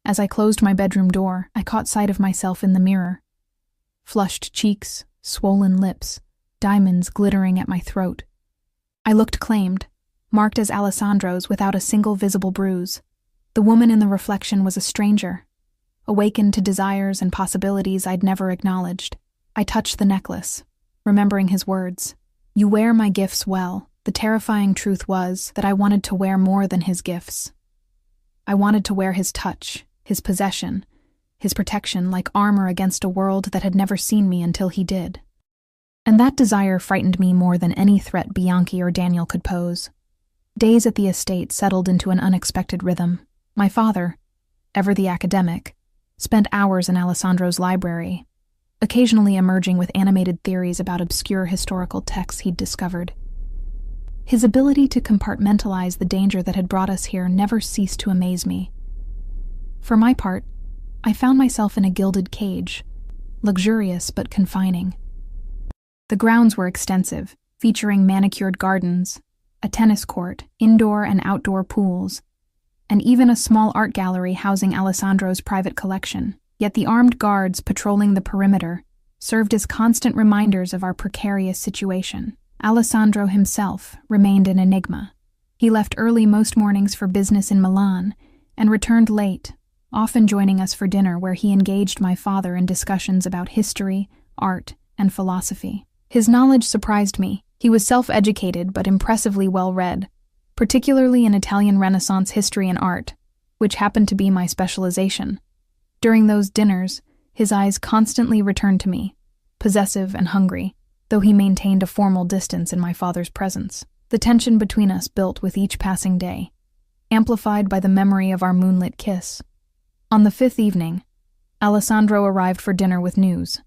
[SPEAKER 1] As I closed my bedroom door, I caught sight of myself in the mirror. Flushed cheeks, swollen lips, diamonds glittering at my throat. I looked claimed, marked as Alessandro's without a single visible bruise. The woman in the reflection was a stranger, awakened to desires and possibilities I'd never acknowledged. I touched the necklace, remembering his words. "You wear my gifts well." The terrifying truth was that I wanted to wear more than his gifts. I wanted to wear his touch, his possession, his protection like armor against a world that had never seen me until he did. And that desire frightened me more than any threat Bianchi or Daniel could pose. Days at the estate settled into an unexpected rhythm. My father, ever the academic, spent hours in Alessandro's library, occasionally emerging with animated theories about obscure historical texts he'd discovered. His ability to compartmentalize the danger that had brought us here never ceased to amaze me. For my part, I found myself in a gilded cage, luxurious but confining. The grounds were extensive, featuring manicured gardens, a tennis court, indoor and outdoor pools, and even a small art gallery housing Alessandro's private collection. Yet the armed guards patrolling the perimeter served as constant reminders of our precarious situation. Alessandro himself remained an enigma. He left early most mornings for business in Milan and returned late, often joining us for dinner where he engaged my father in discussions about history, art, and philosophy. His knowledge surprised me. He was self-educated but impressively well-read, particularly in Italian Renaissance history and art, which happened to be my specialization. During those dinners, his eyes constantly returned to me, possessive and hungry, though he maintained a formal distance in my father's presence. The tension between us built with each passing day, amplified by the memory of our moonlit kiss. On the 5th evening, Alessandro arrived for dinner with news.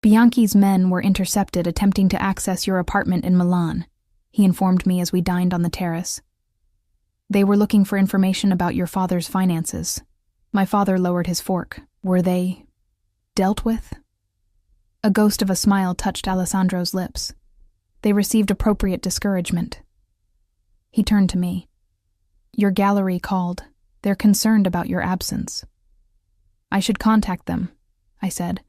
[SPEAKER 1] "Bianchi's men were intercepted attempting to access your apartment in Milan," he informed me as we dined on the terrace. "They were looking for information about your father's finances." My father lowered his fork. "Were they dealt with?" A ghost of a smile touched Alessandro's lips. "They received appropriate discouragement." He turned to me. "Your gallery called. They're concerned about your absence." "I should contact them," I said,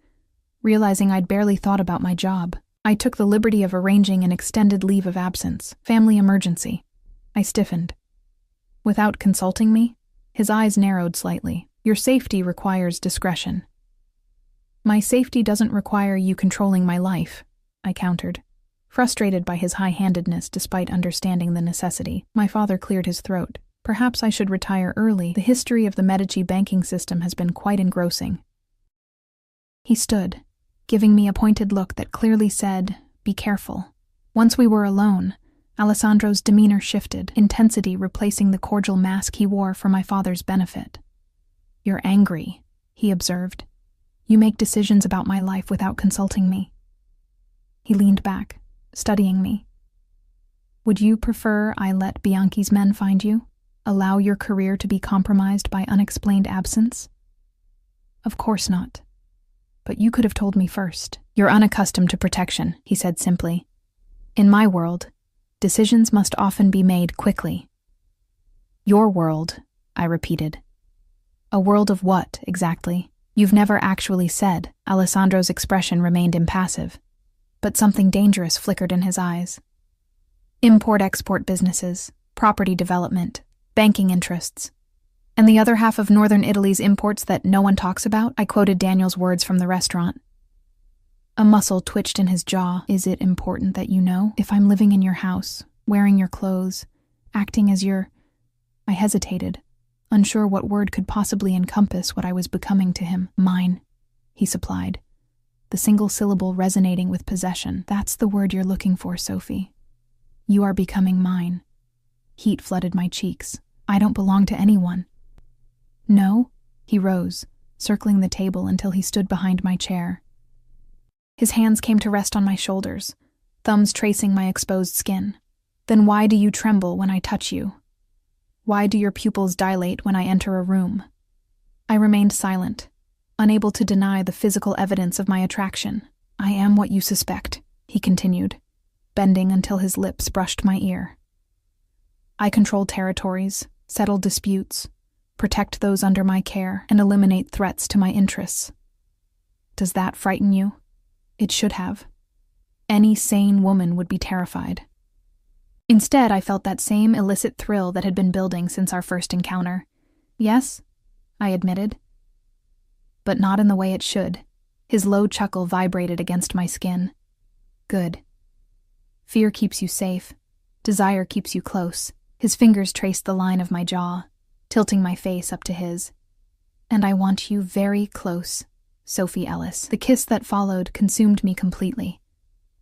[SPEAKER 1] realizing I'd barely thought about my job. I took the liberty of arranging an extended leave of absence, family emergency. I stiffened. "Without consulting me?" His eyes narrowed slightly. "Your safety requires discretion." "My safety doesn't require you controlling my life," I countered, frustrated by his high-handedness despite understanding the necessity. My father cleared his throat. "Perhaps I should retire early. The history of the Medici banking system has been quite engrossing." He stood, giving me a pointed look that clearly said, "Be careful." Once we were alone, Alessandro's demeanor shifted, intensity replacing the cordial mask he wore for my father's benefit. "You're angry," he observed. "You make decisions about my life without consulting me." He leaned back, studying me. "Would you prefer I let Bianchi's men find you? Allow your career to be compromised by unexplained absence?" "Of course not. But you could have told me first." "You're unaccustomed to protection," he said simply. "In my world, decisions must often be made quickly." "Your world," I repeated. "A world of what, exactly?" "You've never actually said." Alessandro's expression remained impassive, but something dangerous flickered in his eyes. "Import-export businesses, property development, banking interests, and the other half of northern Italy's imports that no one talks about," I quoted Daniel's words from the restaurant. A muscle twitched in his jaw. "Is it important that you know? If I'm living in your house, wearing your clothes, acting as your—" I hesitated, unsure what word could possibly encompass what I was becoming to him. "Mine," he supplied, the single syllable resonating with possession. "That's the word you're looking for, Sophie. You are becoming mine." Heat flooded my cheeks. "I don't belong to anyone." "No?" He rose, circling the table until he stood behind my chair. His hands came to rest on my shoulders, thumbs tracing my exposed skin. "Then why do you tremble when I touch you? Why do your pupils dilate when I enter a room?" I remained silent, unable to deny the physical evidence of my attraction. "I am what you suspect," he continued, bending until his lips brushed my ear. "I control territories, settle disputes, protect those under my care, and eliminate threats to my interests. Does that frighten you? It should have. Any sane woman would be terrified." Instead, I felt that same illicit thrill that had been building since our first encounter. "Yes," I admitted. but not in the way it should. His low chuckle vibrated against my skin. Good. Fear keeps you safe. Desire keeps you close. His fingers traced the line of my jaw, tilting my face up to his. And I want you very close, Sophie Ellis. The kiss that followed consumed me completely,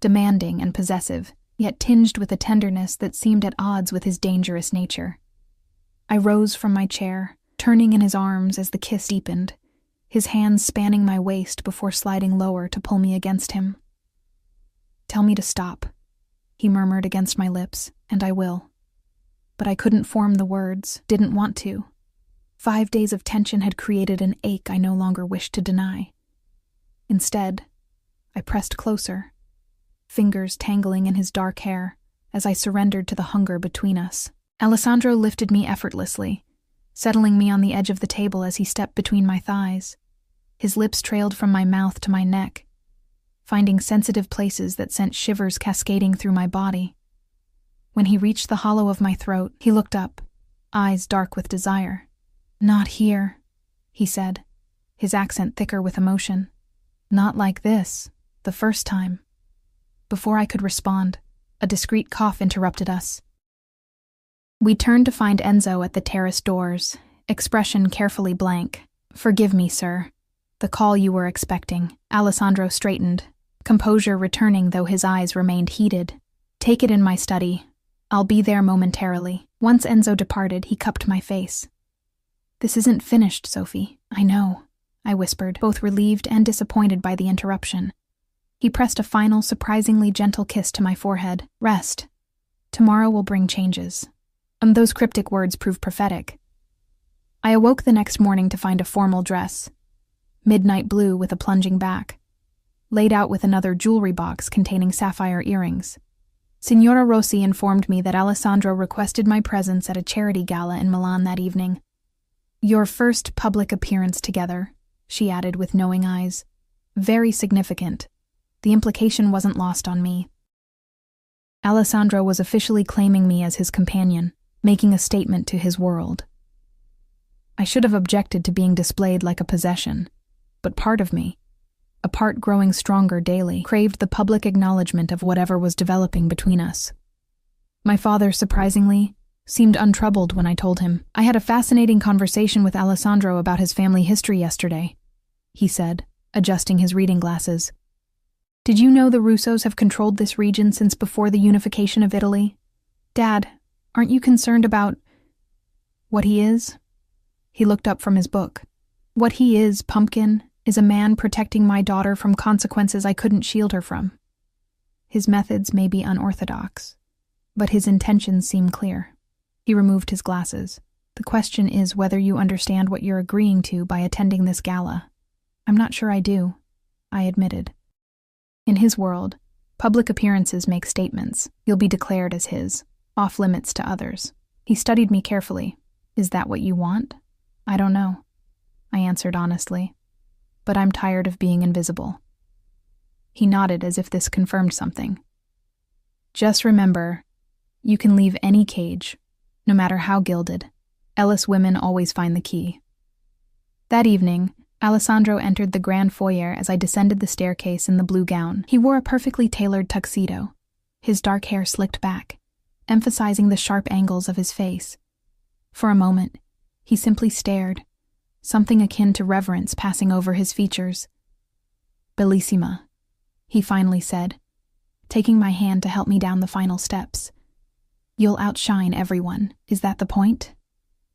[SPEAKER 1] demanding and possessive, yet tinged with a tenderness that seemed at odds with his dangerous nature. I rose from my chair, turning in his arms as the kiss deepened, his hands spanning my waist before sliding lower to pull me against him. Tell me to stop, he murmured against my lips, and I will. But I couldn't form the words, didn't want to. 5 days of tension had created an ache I no longer wished to deny. Instead, I pressed closer, fingers tangling in his dark hair as I surrendered to the hunger between us. Alessandro lifted me effortlessly, settling me on the edge of the table as he stepped between my thighs. His lips trailed from my mouth to my neck, finding sensitive places that sent shivers cascading through my body. When he reached the hollow of my throat, he looked up, eyes dark with desire. Not here, he said, his accent thicker with emotion. Not like this, the first time. Before I could respond, a discreet cough interrupted us. We turned to find Enzo at the terrace doors, expression carefully blank. Forgive me, sir. The call you were expecting. Alessandro straightened, composure returning though his eyes remained heated. Take it in my study. I'll be there momentarily. Once Enzo departed, he cupped my face. This isn't finished, Sophie. I know, I whispered, both relieved and disappointed by the interruption. He pressed a final, surprisingly gentle kiss to my forehead. Rest. Tomorrow will bring changes. Those cryptic words proved prophetic. I awoke the next morning to find a formal dress, midnight blue with a plunging back, laid out with another jewelry box containing sapphire earrings. Signora Rossi informed me that Alessandro requested my presence at a charity gala in Milan that evening. Your first public appearance together, she added with knowing eyes. Very significant. The implication wasn't lost on me. Alessandro was officially claiming me as his companion, making a statement to his world. I should have objected to being displayed like a possession, but part of me, a part growing stronger daily, craved the public acknowledgement of whatever was developing between us. My father, surprisingly, seemed untroubled when I told him. I had a fascinating conversation with Alessandro about his family history yesterday, he said, adjusting his reading glasses. Did you know the Russos have controlled this region since before the unification of Italy? Dad, aren't you concerned about what he is? He looked up from his book. What he is, Pumpkin, is a man protecting my daughter from consequences I couldn't shield her from. His methods may be unorthodox, but his intentions seem clear. He removed his glasses. The question is whether you understand what you're agreeing to by attending this gala. I'm not sure I do, I admitted. In his world, public appearances make statements. You'll be declared as his, off limits to others. He studied me carefully. Is that what you want? I don't know, I answered honestly. But I'm tired of being invisible. He nodded as if this confirmed something. Just remember, you can leave any cage, no matter how gilded. Ellis women always find the key. That evening, Alessandro entered the grand foyer as I descended the staircase in the blue gown. He wore a perfectly tailored tuxedo, his dark hair slicked back, emphasizing the sharp angles of his face. For a moment, he simply stared, something akin to reverence passing over his features. Bellissima, he finally said, taking my hand to help me down the final steps. You'll outshine everyone, is that the point?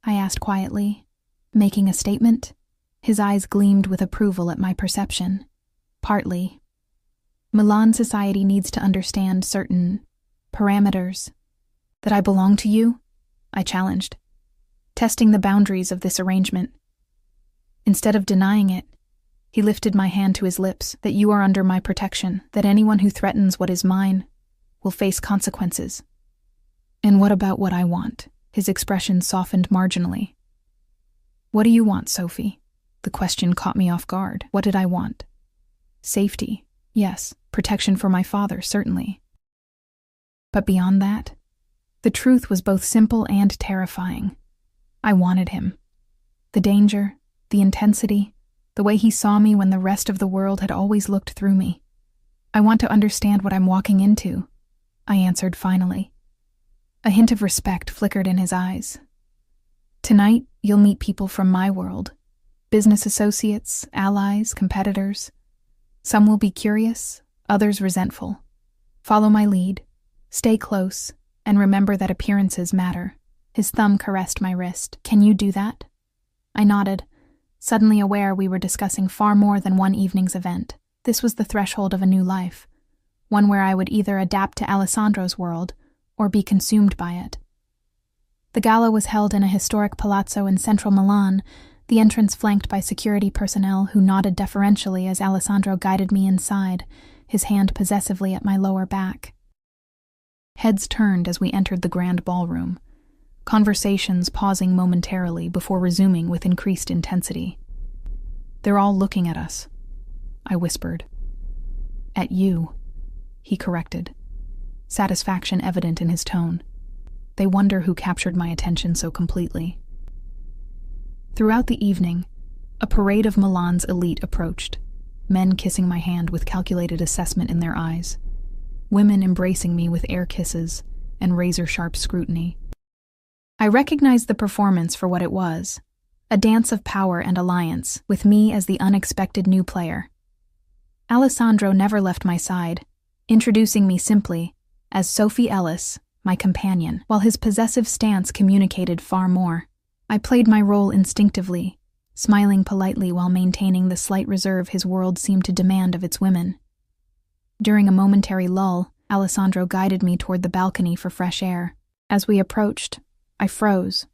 [SPEAKER 1] I asked quietly, making a statement. His eyes gleamed with approval at my perception. Partly. Milan society needs to understand certain parameters. That I belong to you? I challenged, testing the boundaries of this arrangement. Instead of denying it, he lifted my hand to his lips. That you are under my protection, that anyone who threatens what is mine will face consequences. And what about what I want? His expression softened marginally. What do you want, Sophie? The question caught me off guard. What did I want? Safety, yes. Protection for my father, certainly. But beyond that, the truth was both simple and terrifying. I wanted him. The danger, the intensity, the way he saw me when the rest of the world had always looked through me. "I want to understand what I'm walking into," I answered finally. A hint of respect flickered in his eyes. "Tonight, you'll meet people from my world. Business associates, allies, competitors. Some will be curious, others resentful. Follow my lead, stay close, and remember that appearances matter." His thumb caressed my wrist. "Can you do that?" I nodded, suddenly aware we were discussing far more than one evening's event. This was the threshold of a new life, one where I would either adapt to Alessandro's world or be consumed by it. The gala was held in a historic palazzo in central Milan, the entrance flanked by security personnel who nodded deferentially as Alessandro guided me inside, his hand possessively at my lower back. Heads turned as we entered the grand ballroom, conversations pausing momentarily before resuming with increased intensity. "They're all looking at us," I whispered. "At you," he corrected, satisfaction evident in his tone. "They wonder who captured my attention so completely." Throughout the evening, a parade of Milan's elite approached, men kissing my hand with calculated assessment in their eyes, women embracing me with air kisses and razor-sharp scrutiny. I recognized the performance for what it was, a dance of power and alliance, with me as the unexpected new player. Alessandro never left my side, introducing me simply as Sophie Ellis, my companion, while his possessive stance communicated far more. I played my role instinctively, smiling politely while maintaining the slight reserve his world seemed to demand of its women. During a momentary lull, Alessandro guided me toward the balcony for fresh air. As we approached, I froze,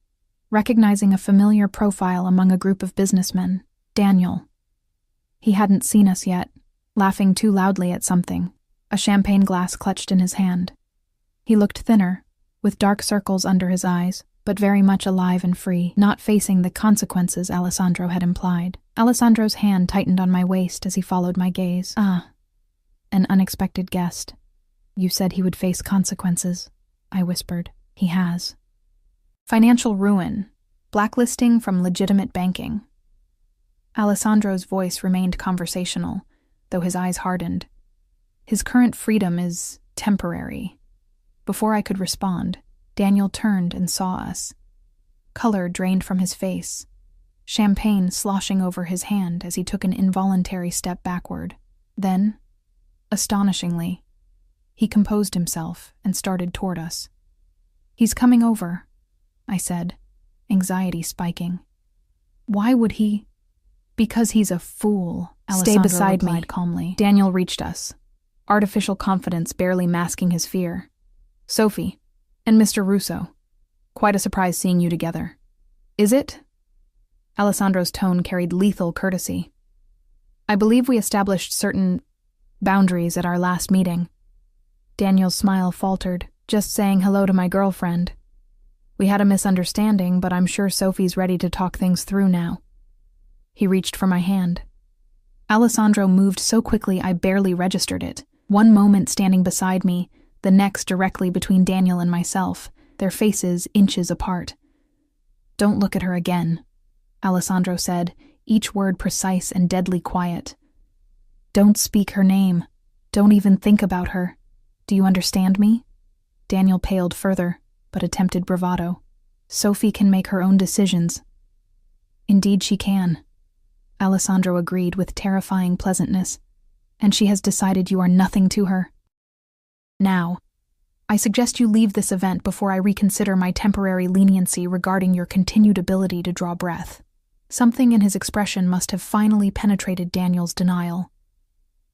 [SPEAKER 1] recognizing a familiar profile among a group of businessmen, Daniel. He hadn't seen us yet, laughing too loudly at something, a champagne glass clutched in his hand. He looked thinner, with dark circles under his eyes, but very much alive and free, not facing the consequences Alessandro had implied. Alessandro's hand tightened on my waist as he followed my gaze. "Ah, an unexpected guest. You said he would face consequences," I whispered. "He has. Financial ruin, blacklisting from legitimate banking." Alessandro's voice remained conversational, though his eyes hardened. "His current freedom is temporary." Before I could respond, Daniel turned and saw us. Color drained from his face, champagne sloshing over his hand as he took an involuntary step backward. Then, astonishingly, he composed himself and started toward us. "He's coming over," I said, anxiety spiking. "Why would he?" "Because he's a fool," Alessandro
[SPEAKER 2] beside me.
[SPEAKER 1] replied calmly. Daniel reached us, artificial confidence barely masking his fear. "Sophie, and Mr. Russo. Quite a surprise seeing you together." "Is it?" Alessandro's tone carried lethal courtesy. "I believe we established certain boundaries at our last meeting." Daniel's smile faltered, "Just saying hello to my girlfriend. We had a misunderstanding, but I'm sure Sophie's ready to talk things through now." He reached for my hand. Alessandro moved so quickly I barely registered it. One moment standing beside me, the next directly between Daniel and myself, their faces inches apart. "Don't look at her again," Alessandro said, each word precise and deadly quiet. "Don't speak her name. Don't even think about her. Do you understand me?" Daniel paled further, but attempted bravado. "Sophie can make her own decisions." "Indeed she can," Alessandro agreed with terrifying pleasantness. "And she has decided you are nothing to her. Now, I suggest you leave this event before I reconsider my temporary leniency regarding your continued ability to draw breath." Something in his expression must have finally penetrated Daniel's denial.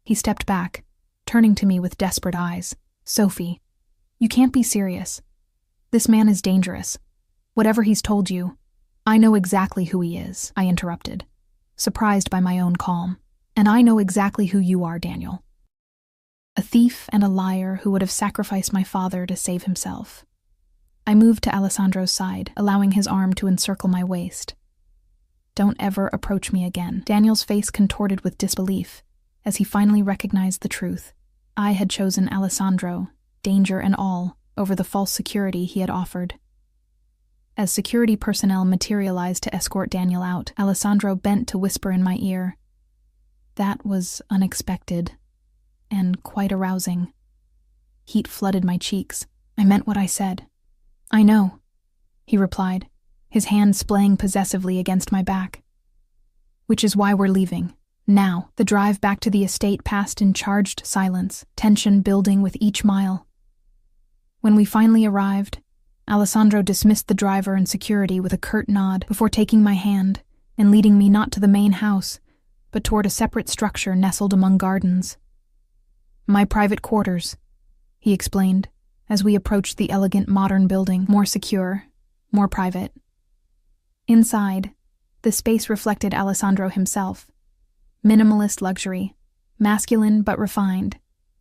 [SPEAKER 1] He stepped back, turning to me with desperate eyes. "Sophie, you can't be serious. This man is dangerous. Whatever he's told you, I know exactly who he is," I interrupted, surprised by my own calm. "And I know exactly who you are, Daniel. A thief and a liar who would have sacrificed my father to save himself." I moved to Alessandro's side, allowing his arm to encircle my waist. "Don't ever approach me again." Daniel's face contorted with disbelief, as he finally recognized the truth. I had chosen Alessandro, danger and all, over the false security he had offered. As security personnel materialized to escort Daniel out, Alessandro bent to whisper in my ear, That was unexpected and quite arousing. Heat flooded my cheeks. I meant what I said. "I know," he replied, his hand splaying possessively against my back. "Which is why we're leaving. Now." The drive back to the estate passed in charged silence, tension building with each mile. When we finally arrived, Alessandro dismissed the driver and security with a curt nod before taking my hand and leading me not to the main house, but toward a separate structure nestled among gardens. "My private quarters," he explained, as we approached the elegant modern building, more secure, more private. Inside, the space reflected Alessandro himself. Minimalist luxury, masculine but refined,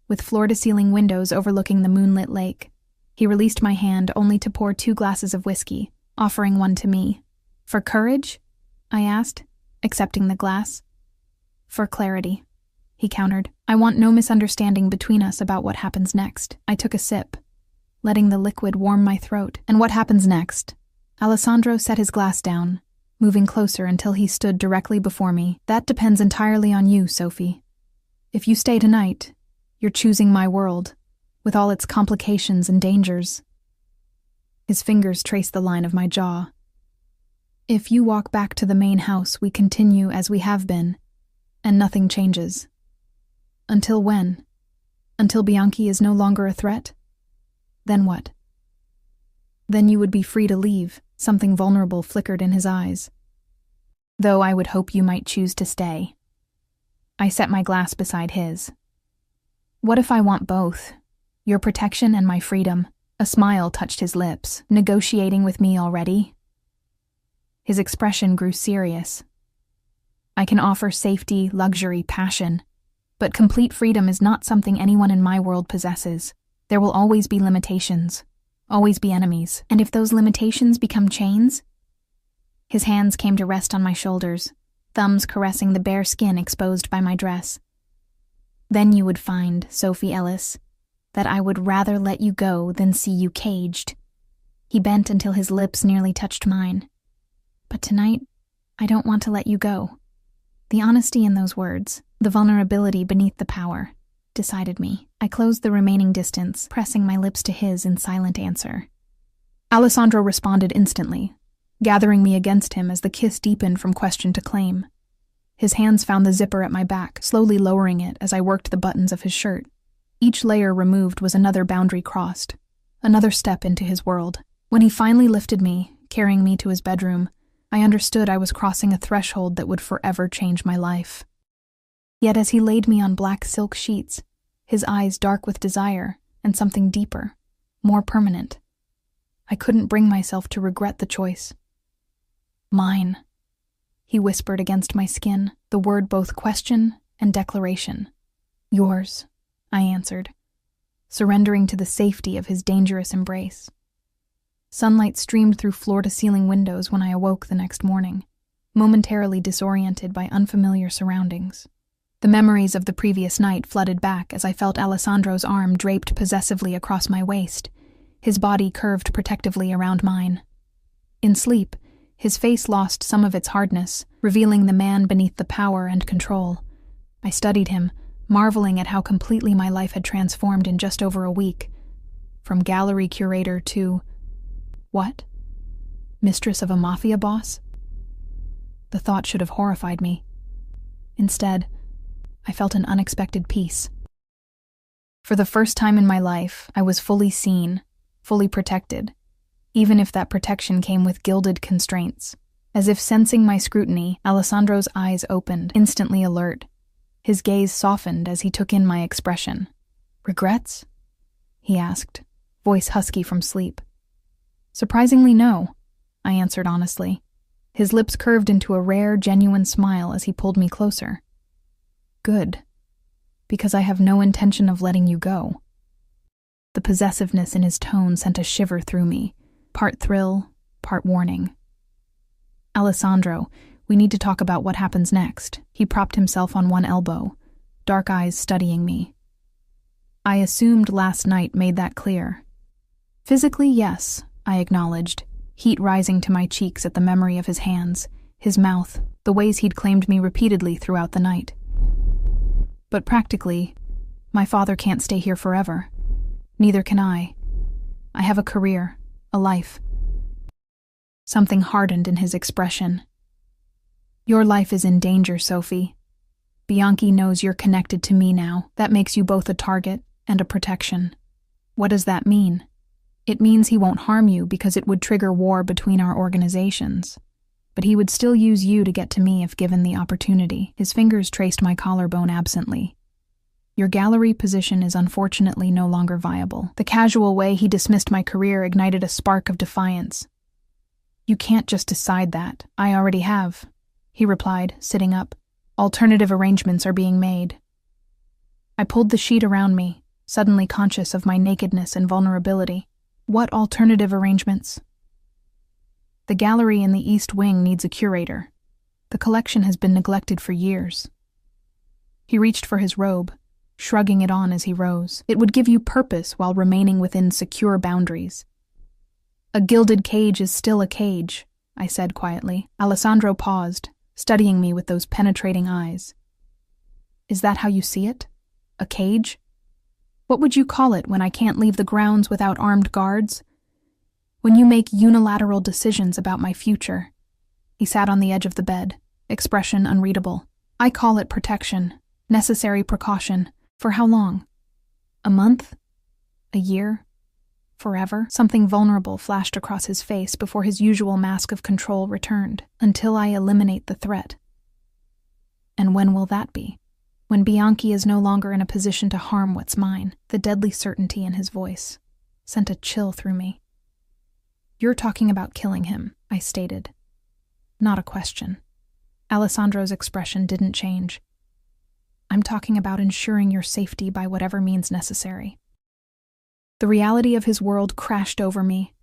[SPEAKER 1] with floor-to-ceiling windows overlooking the moonlit lake. He released my hand only to pour 2 glasses of whiskey, offering one to me. "For courage?" I asked, accepting the glass. "For clarity," he countered. "I want no misunderstanding between us about what happens next." I took a sip, letting the liquid warm my throat. "And what happens next?" Alessandro set his glass down, moving closer until he stood directly before me. "That depends entirely on you, Sophie. If you stay tonight, you're choosing my world, with all its complications and dangers." His fingers traced the line of my jaw. "If you walk back to the main house, we continue as we have been, and nothing changes. Until when? Until Bianchi is no longer a threat? Then what?" "Then you would be free to leave." Something vulnerable flickered in his eyes. "Though I would hope you might choose to stay." I set my glass beside his. "What if I want both? Your protection and my freedom?" A smile touched his lips. "Negotiating with me already?" His expression grew serious. "I can offer safety, luxury, passion, but complete freedom is not something anyone in my world possesses. There will always be limitations. Always be enemies. And if those limitations become chains?" His hands came to rest on my shoulders, thumbs caressing the bare skin exposed by my dress. "Then you would find, Sophie Ellis, that I would rather let you go than see you caged." He bent until his lips nearly touched mine. "But tonight, I don't want to let you go." The honesty in those words, the vulnerability beneath the power, decided me. I closed the remaining distance, pressing my lips to his in silent answer. Alessandro responded instantly, gathering me against him as the kiss deepened from question to claim. His hands found the zipper at my back, slowly lowering it as I worked the buttons of his shirt. Each layer removed was another boundary crossed, another step into his world. When he finally lifted me, carrying me to his bedroom, I understood I was crossing a threshold that would forever change my life. Yet as he laid me on black silk sheets, his eyes dark with desire and something deeper, more permanent, I couldn't bring myself to regret the choice. "Mine," he whispered against my skin, the word both question and declaration. "Yours," I answered, surrendering to the safety of his dangerous embrace. Sunlight streamed through floor-to-ceiling windows when I awoke the next morning, momentarily disoriented by unfamiliar surroundings. The memories of the previous night flooded back as I felt Alessandro's arm draped possessively across my waist, his body curved protectively around mine. In sleep, his face lost some of its hardness, revealing the man beneath the power and control. I studied him, marveling at how completely my life had transformed in just over a week. From gallery curator to... what? Mistress of a Mafia boss? The thought should have horrified me. Instead, I felt an unexpected peace. For the first time in my life, I was fully seen, fully protected, even if that protection came with gilded constraints. As if sensing my scrutiny, Alessandro's eyes opened, instantly alert. His gaze softened as he took in my expression. "Regrets?" he asked, voice husky from sleep. "Surprisingly, no," I answered honestly. His lips curved into a rare, genuine smile as he pulled me closer. "Good, because I have no intention of letting you go." The possessiveness in his tone sent a shiver through me, part thrill, part warning. "Alessandro, we need to talk about what happens next." He propped himself on one elbow, dark eyes studying me. "I assumed last night made that clear." "Physically, yes," I acknowledged, heat rising to my cheeks at the memory of his hands, his mouth, the ways he'd claimed me repeatedly throughout the night. But practically, my father can't stay here forever. Neither can I. I have a career, a life. Something hardened in his expression. Your life is in danger, Sophie. Bianchi knows you're connected to me now. That makes you both a target and a protection. What does that mean? It means he won't harm you because it would trigger war between our organizations. But he would still use you to get to me if given the opportunity. His fingers traced my collarbone absently. Your gallery position is unfortunately no longer viable. The casual way he dismissed my career ignited a spark of defiance. You can't just decide that. I already have, he replied, sitting up. Alternative arrangements are being made. I pulled the sheet around me, suddenly conscious of my nakedness and vulnerability. What alternative arrangements? The gallery in the East Wing needs a curator. The collection has been neglected for years. He reached for his robe, shrugging it on as he rose. It would give you purpose while remaining within secure boundaries. A gilded cage is still a cage, I said quietly. Alessandro paused, studying me with those penetrating eyes. Is that how you see it? A cage? What would you call it when I can't leave the grounds without armed guards? When you make unilateral decisions about my future. He sat on the edge of the bed, expression unreadable. I call it protection, necessary precaution. For how long? A month? A year? Forever? Something vulnerable flashed across his face before his usual mask of control returned. Until I eliminate the threat. And when will that be? When Bianchi is no longer in a position to harm what's mine. The deadly certainty in his voice sent a chill through me. You're talking about killing him, I stated. Not a question. Alessandro's expression didn't change. I'm talking about ensuring your safety by whatever means necessary. The reality of his world crashed over me.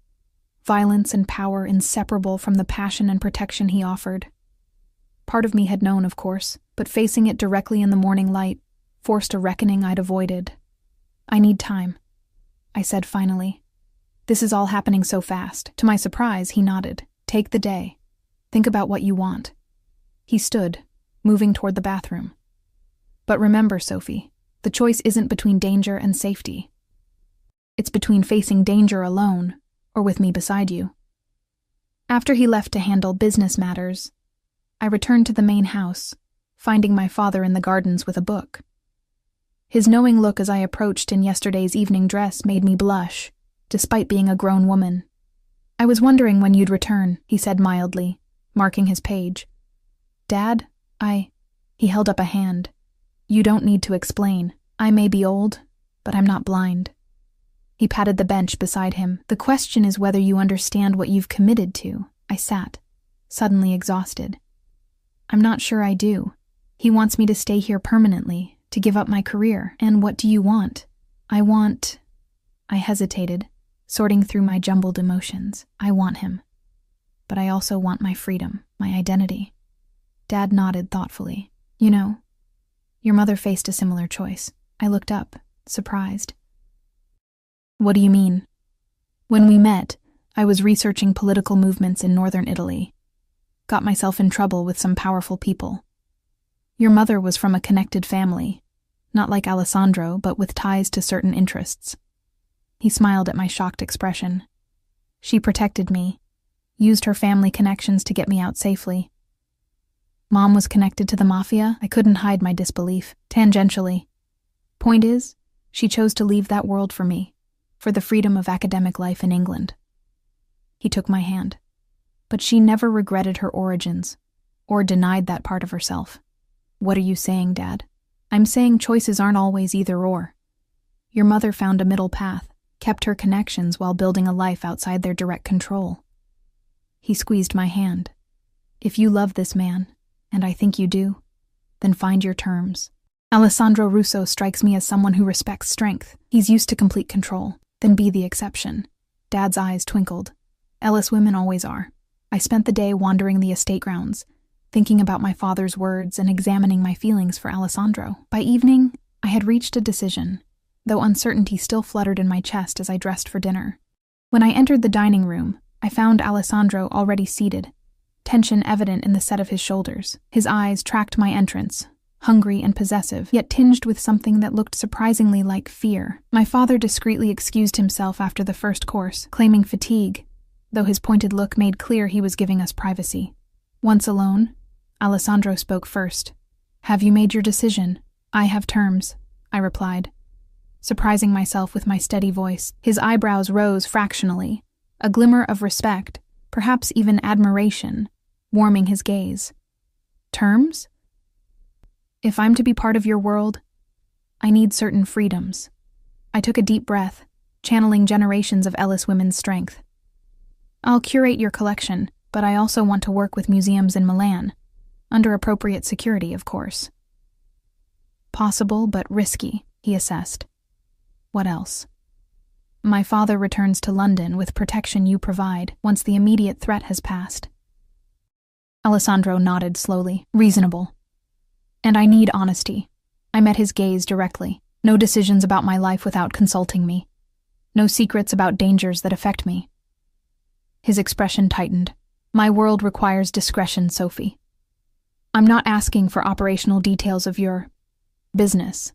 [SPEAKER 1] Violence and power inseparable from the passion and protection he offered. Part of me had known, of course, but facing it directly in the morning light forced a reckoning I'd avoided. I need time, I said finally. This is all happening so fast. To my surprise, he nodded. Take the day. Think about what you want. He stood, moving toward the bathroom. But remember, Sophie, the choice isn't between danger and safety. It's between facing danger alone or with me beside you. After he left to handle business matters, I returned to the main house, finding my father in the gardens with a book. His knowing look as I approached in yesterday's evening dress made me blush, despite being a grown woman. I was wondering when you'd return, he said mildly, marking his page. Dad, He held up a hand. You don't need to explain. I may be old, but I'm not blind. He patted the bench beside him. The question is whether you understand what you've committed to. I sat, suddenly exhausted. I'm not sure I do. He wants me to stay here permanently, to give up my career. And what do you want? I hesitated, sorting through my jumbled emotions. I want him. But I also want my freedom, my identity. Dad nodded thoughtfully. You know, your mother faced a similar choice. I looked up, surprised. What do you mean? When we met, I was researching political movements in northern Italy. Got myself in trouble with some powerful people. Your mother was from a connected family, not like Alessandro, but with ties to certain interests. He smiled at my shocked expression. She protected me, used her family connections to get me out safely. Mom was connected to the Mafia. I couldn't hide my disbelief, tangentially. Point is, she chose to leave that world for me, for the freedom of academic life in England. He took my hand. But she never regretted her origins, or denied that part of herself. What are you saying, Dad? I'm saying choices aren't always either or. Your mother found a middle path, kept her connections while building a life outside their direct control. He squeezed my hand. If you love this man, and I think you do, then find your terms. Alessandro Russo strikes me as someone who respects strength. He's used to complete control. Then be the exception. Dad's eyes twinkled. Ellis women always are. I spent the day wandering the estate grounds, thinking about my father's words and examining my feelings for Alessandro. By evening, I had reached a decision, though uncertainty still fluttered in my chest as I dressed for dinner. When I entered the dining room, I found Alessandro already seated, tension evident in the set of his shoulders. His eyes tracked my entrance, hungry and possessive, yet tinged with something that looked surprisingly like fear. My father discreetly excused himself after the first course, claiming fatigue, though his pointed look made clear he was giving us privacy. Once alone, Alessandro spoke first. "Have you made your decision?" "I have terms," I replied, surprising myself with my steady voice. His eyebrows rose fractionally, a glimmer of respect, perhaps even admiration, warming his gaze. "Terms? If I'm to be part of your world, I need certain freedoms." I took a deep breath, channeling generations of Ellis women's strength. "I'll curate your collection, but I also want to work with museums in Milan, under appropriate security, of course." "Possible, but risky," he assessed. "What else?" "My father returns to London with protection you provide once the immediate threat has passed." Alessandro nodded slowly. "Reasonable. And I need honesty." I met his gaze directly. "No decisions about my life without consulting me. No secrets about dangers that affect me." His expression tightened. "My world requires discretion, Sophie. I'm not asking for operational details of your business.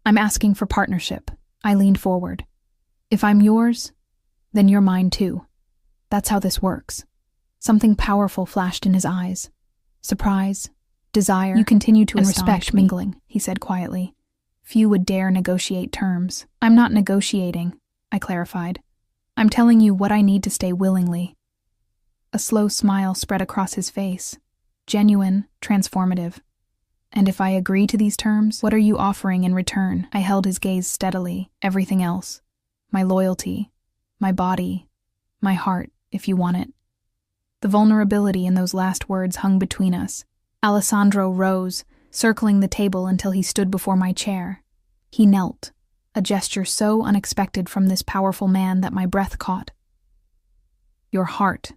[SPEAKER 1] I'm asking for partnership." I leaned forward. "If I'm yours, then you're mine too. That's how this works." Something powerful flashed in his eyes. Surprise, desire, "You continue to respect mingling," he said quietly. "Few would dare negotiate terms." "I'm not negotiating," I clarified. "I'm telling you what I need to stay willingly." A slow smile spread across his face, genuine, transformative. "And if I agree to these terms, what are you offering in return?" I held his gaze steadily. "Everything else. My loyalty, my body, my heart, if you want it." The vulnerability in those last words hung between us. Alessandro rose, circling the table until he stood before my chair. He knelt, a gesture so unexpected from this powerful man that my breath caught. "Your heart,"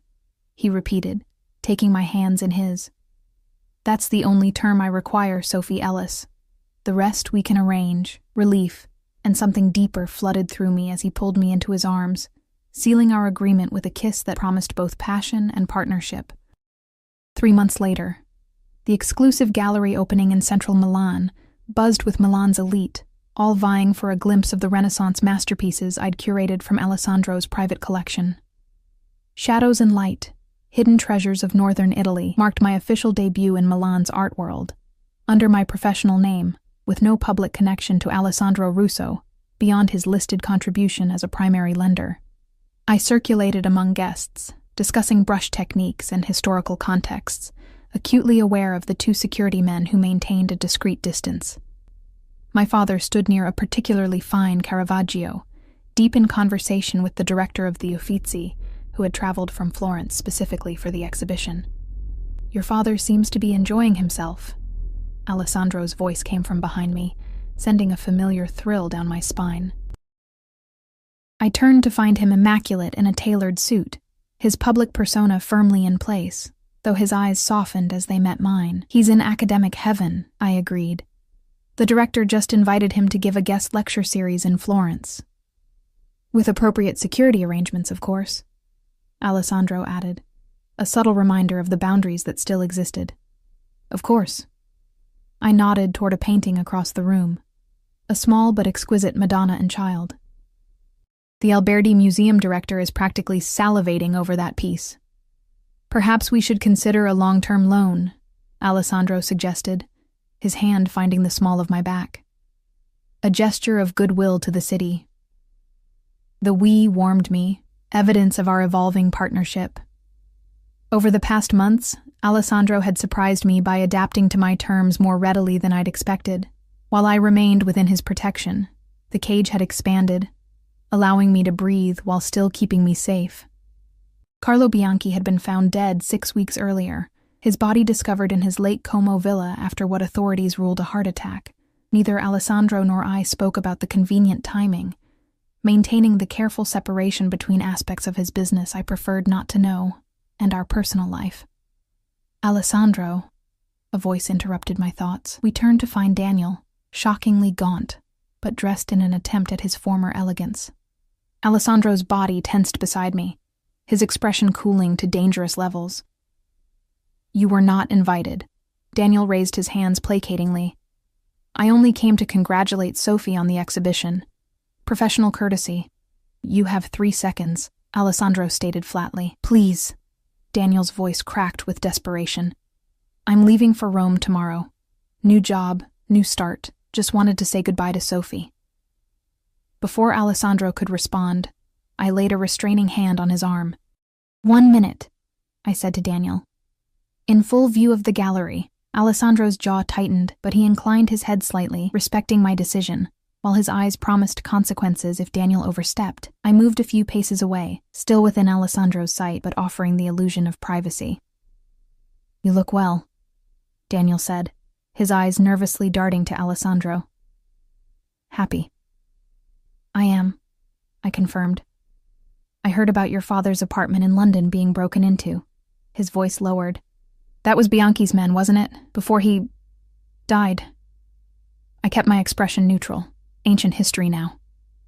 [SPEAKER 1] he repeated, taking my hands in his. "That's the only term I require, Sophie Ellis. The rest we can arrange." Relief and something deeper flooded through me as he pulled me into his arms, sealing our agreement with a kiss that promised both passion and partnership. 3 months later, the exclusive gallery opening in central Milan buzzed with Milan's elite, all vying for a glimpse of the Renaissance masterpieces I'd curated from Alessandro's private collection. Shadows and Light, Hidden Treasures of Northern Italy marked my official debut in Milan's art world, under my professional name, with no public connection to Alessandro Russo, beyond his listed contribution as a primary lender. I circulated among guests, discussing brush techniques and historical contexts, acutely aware of the 2 security men who maintained a discreet distance. My father stood near a particularly fine Caravaggio, deep in conversation with the director of the Uffizi, who had traveled from Florence specifically for the exhibition. "Your father seems to be enjoying himself." Alessandro's voice came from behind me, sending a familiar thrill down my spine. I turned to find him immaculate in a tailored suit, his public persona firmly in place, though his eyes softened as they met mine. "He's in academic heaven," I agreed. "The director just invited him to give a guest lecture series in Florence. With appropriate security arrangements, of course," Alessandro added, a subtle reminder of the boundaries that still existed. "Of course." I nodded toward a painting across the room, a small but exquisite Madonna and Child. "The Alberti museum director is practically salivating over that piece." "Perhaps we should consider a long-term loan," Alessandro suggested, his hand finding the small of my back. A gesture of goodwill to the city. The "we" warmed me, evidence of our evolving partnership. Over the past months, Alessandro had surprised me by adapting to my terms more readily than I'd expected. While I remained within his protection, the cage had expanded, allowing me to breathe while still keeping me safe. Carlo Bianchi had been found dead 6 weeks earlier, his body discovered in his Lake Como villa after what authorities ruled a heart attack. Neither Alessandro nor I spoke about the convenient timing. Maintaining the careful separation between aspects of his business I preferred not to know, and our personal life. "Alessandro," a voice interrupted my thoughts. We turned to find Daniel, shockingly gaunt, but dressed in an attempt at his former elegance. Alessandro's body tensed beside me, his expression cooling to dangerous levels. "You were not invited." Daniel raised his hands placatingly, I only came to congratulate Sophie on the exhibition. Professional courtesy. You have 3 seconds, Alessandro stated flatly. Please. Daniel's voice cracked with desperation. I'm leaving for Rome tomorrow. New job, new start. Just wanted to say goodbye to Sophie. Before Alessandro could respond, I laid a restraining hand on his arm. 1 minute, I said to Daniel. In full view of the gallery, Alessandro's jaw tightened, but he inclined his head slightly, respecting my decision, while his eyes promised consequences if Daniel overstepped. I moved a few paces away, still within Alessandro's sight, but offering the illusion of privacy. You look well, Daniel said, his eyes nervously darting to Alessandro. Happy. I am, I confirmed. I heard about your father's apartment in London being broken into. His voice lowered. That was Bianchi's men, wasn't it? Before he died. I kept my expression neutral. Ancient history now.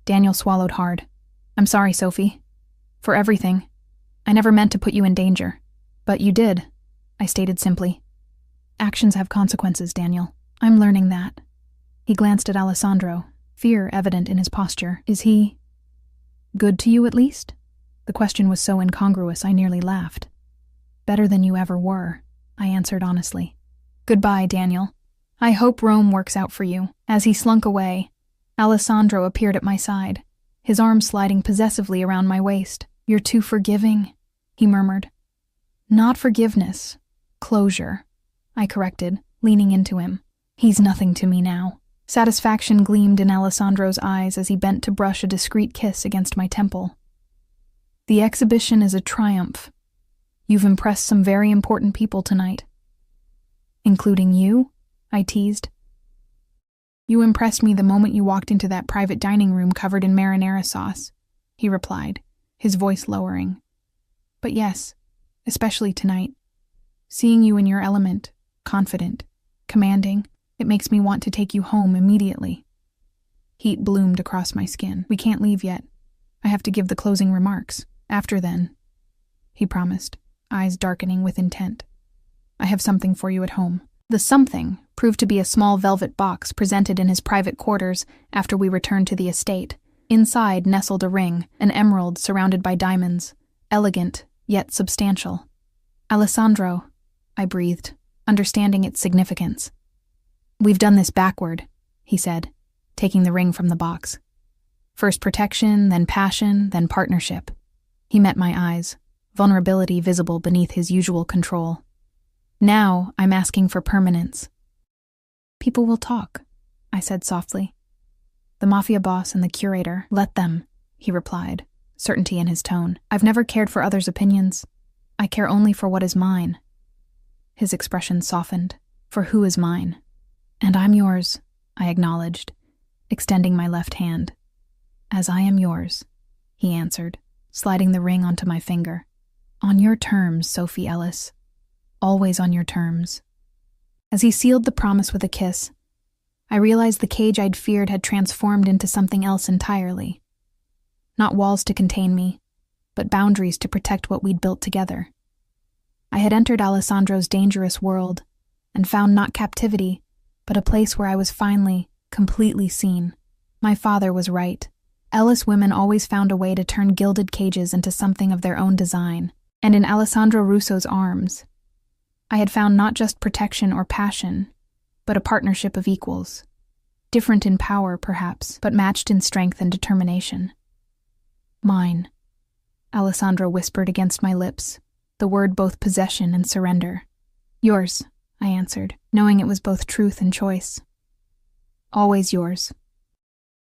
[SPEAKER 1] Daniel swallowed hard. I'm sorry, Sophie. For everything. I never meant to put you in danger. But you did, I stated simply. Actions have consequences, Daniel. I'm learning that. He glanced at Alessandro, fear evident in his posture. Is he good to you, at least? The question was so incongruous I nearly laughed. Better than you ever were, I answered honestly. Goodbye, Daniel. I hope Rome works out for you. As he slunk away, Alessandro appeared at my side, his arm sliding possessively around my waist. You're too forgiving, he murmured. Not forgiveness. Closure, I corrected, leaning into him. He's nothing to me now. Satisfaction gleamed in Alessandro's eyes as he bent to brush a discreet kiss against my temple. The exhibition is a triumph. You've impressed some very important people tonight. Including you? I teased. You impressed me the moment you walked into that private dining room covered in marinara sauce, he replied, his voice lowering. But yes, especially tonight. Seeing you in your element, confident, commanding, it makes me want to take you home immediately. Heat bloomed across my skin. We can't leave yet. I have to give the closing remarks. After then, he promised, eyes darkening with intent. I have something for you at home. The something proved to be a small velvet box presented in his private quarters after we returned to the estate. Inside nestled a ring, an emerald surrounded by diamonds, elegant, yet substantial. Alessandro, I breathed, understanding its significance. We've done this backward, he said, taking the ring from the box. First protection, then passion, then partnership. He met my eyes, vulnerability visible beneath his usual control. Now I'm asking for permanence. People will talk, I said softly. The Mafia boss and the curator, let them, he replied, certainty in his tone. I've never cared for others' opinions. I care only for what is mine. His expression softened. For who is mine? And I'm yours, I acknowledged, extending my left hand. As I am yours, he answered, sliding the ring onto my finger. On your terms, Sophie Ellis. Always on your terms. As he sealed the promise with a kiss, I realized the cage I'd feared had transformed into something else entirely. Not walls to contain me, but boundaries to protect what we'd built together. I had entered Alessandro's dangerous world and found not captivity, but a place where I was finally, completely seen. My father was right. Ellis women always found a way to turn gilded cages into something of their own design, and in Alessandro Russo's arms, I had found not just protection or passion, but a partnership of equals. Different in power, perhaps, but matched in strength and determination. Mine, Alessandro whispered against my lips, the word both possession and surrender. Yours, I answered, knowing it was both truth and choice. Always yours.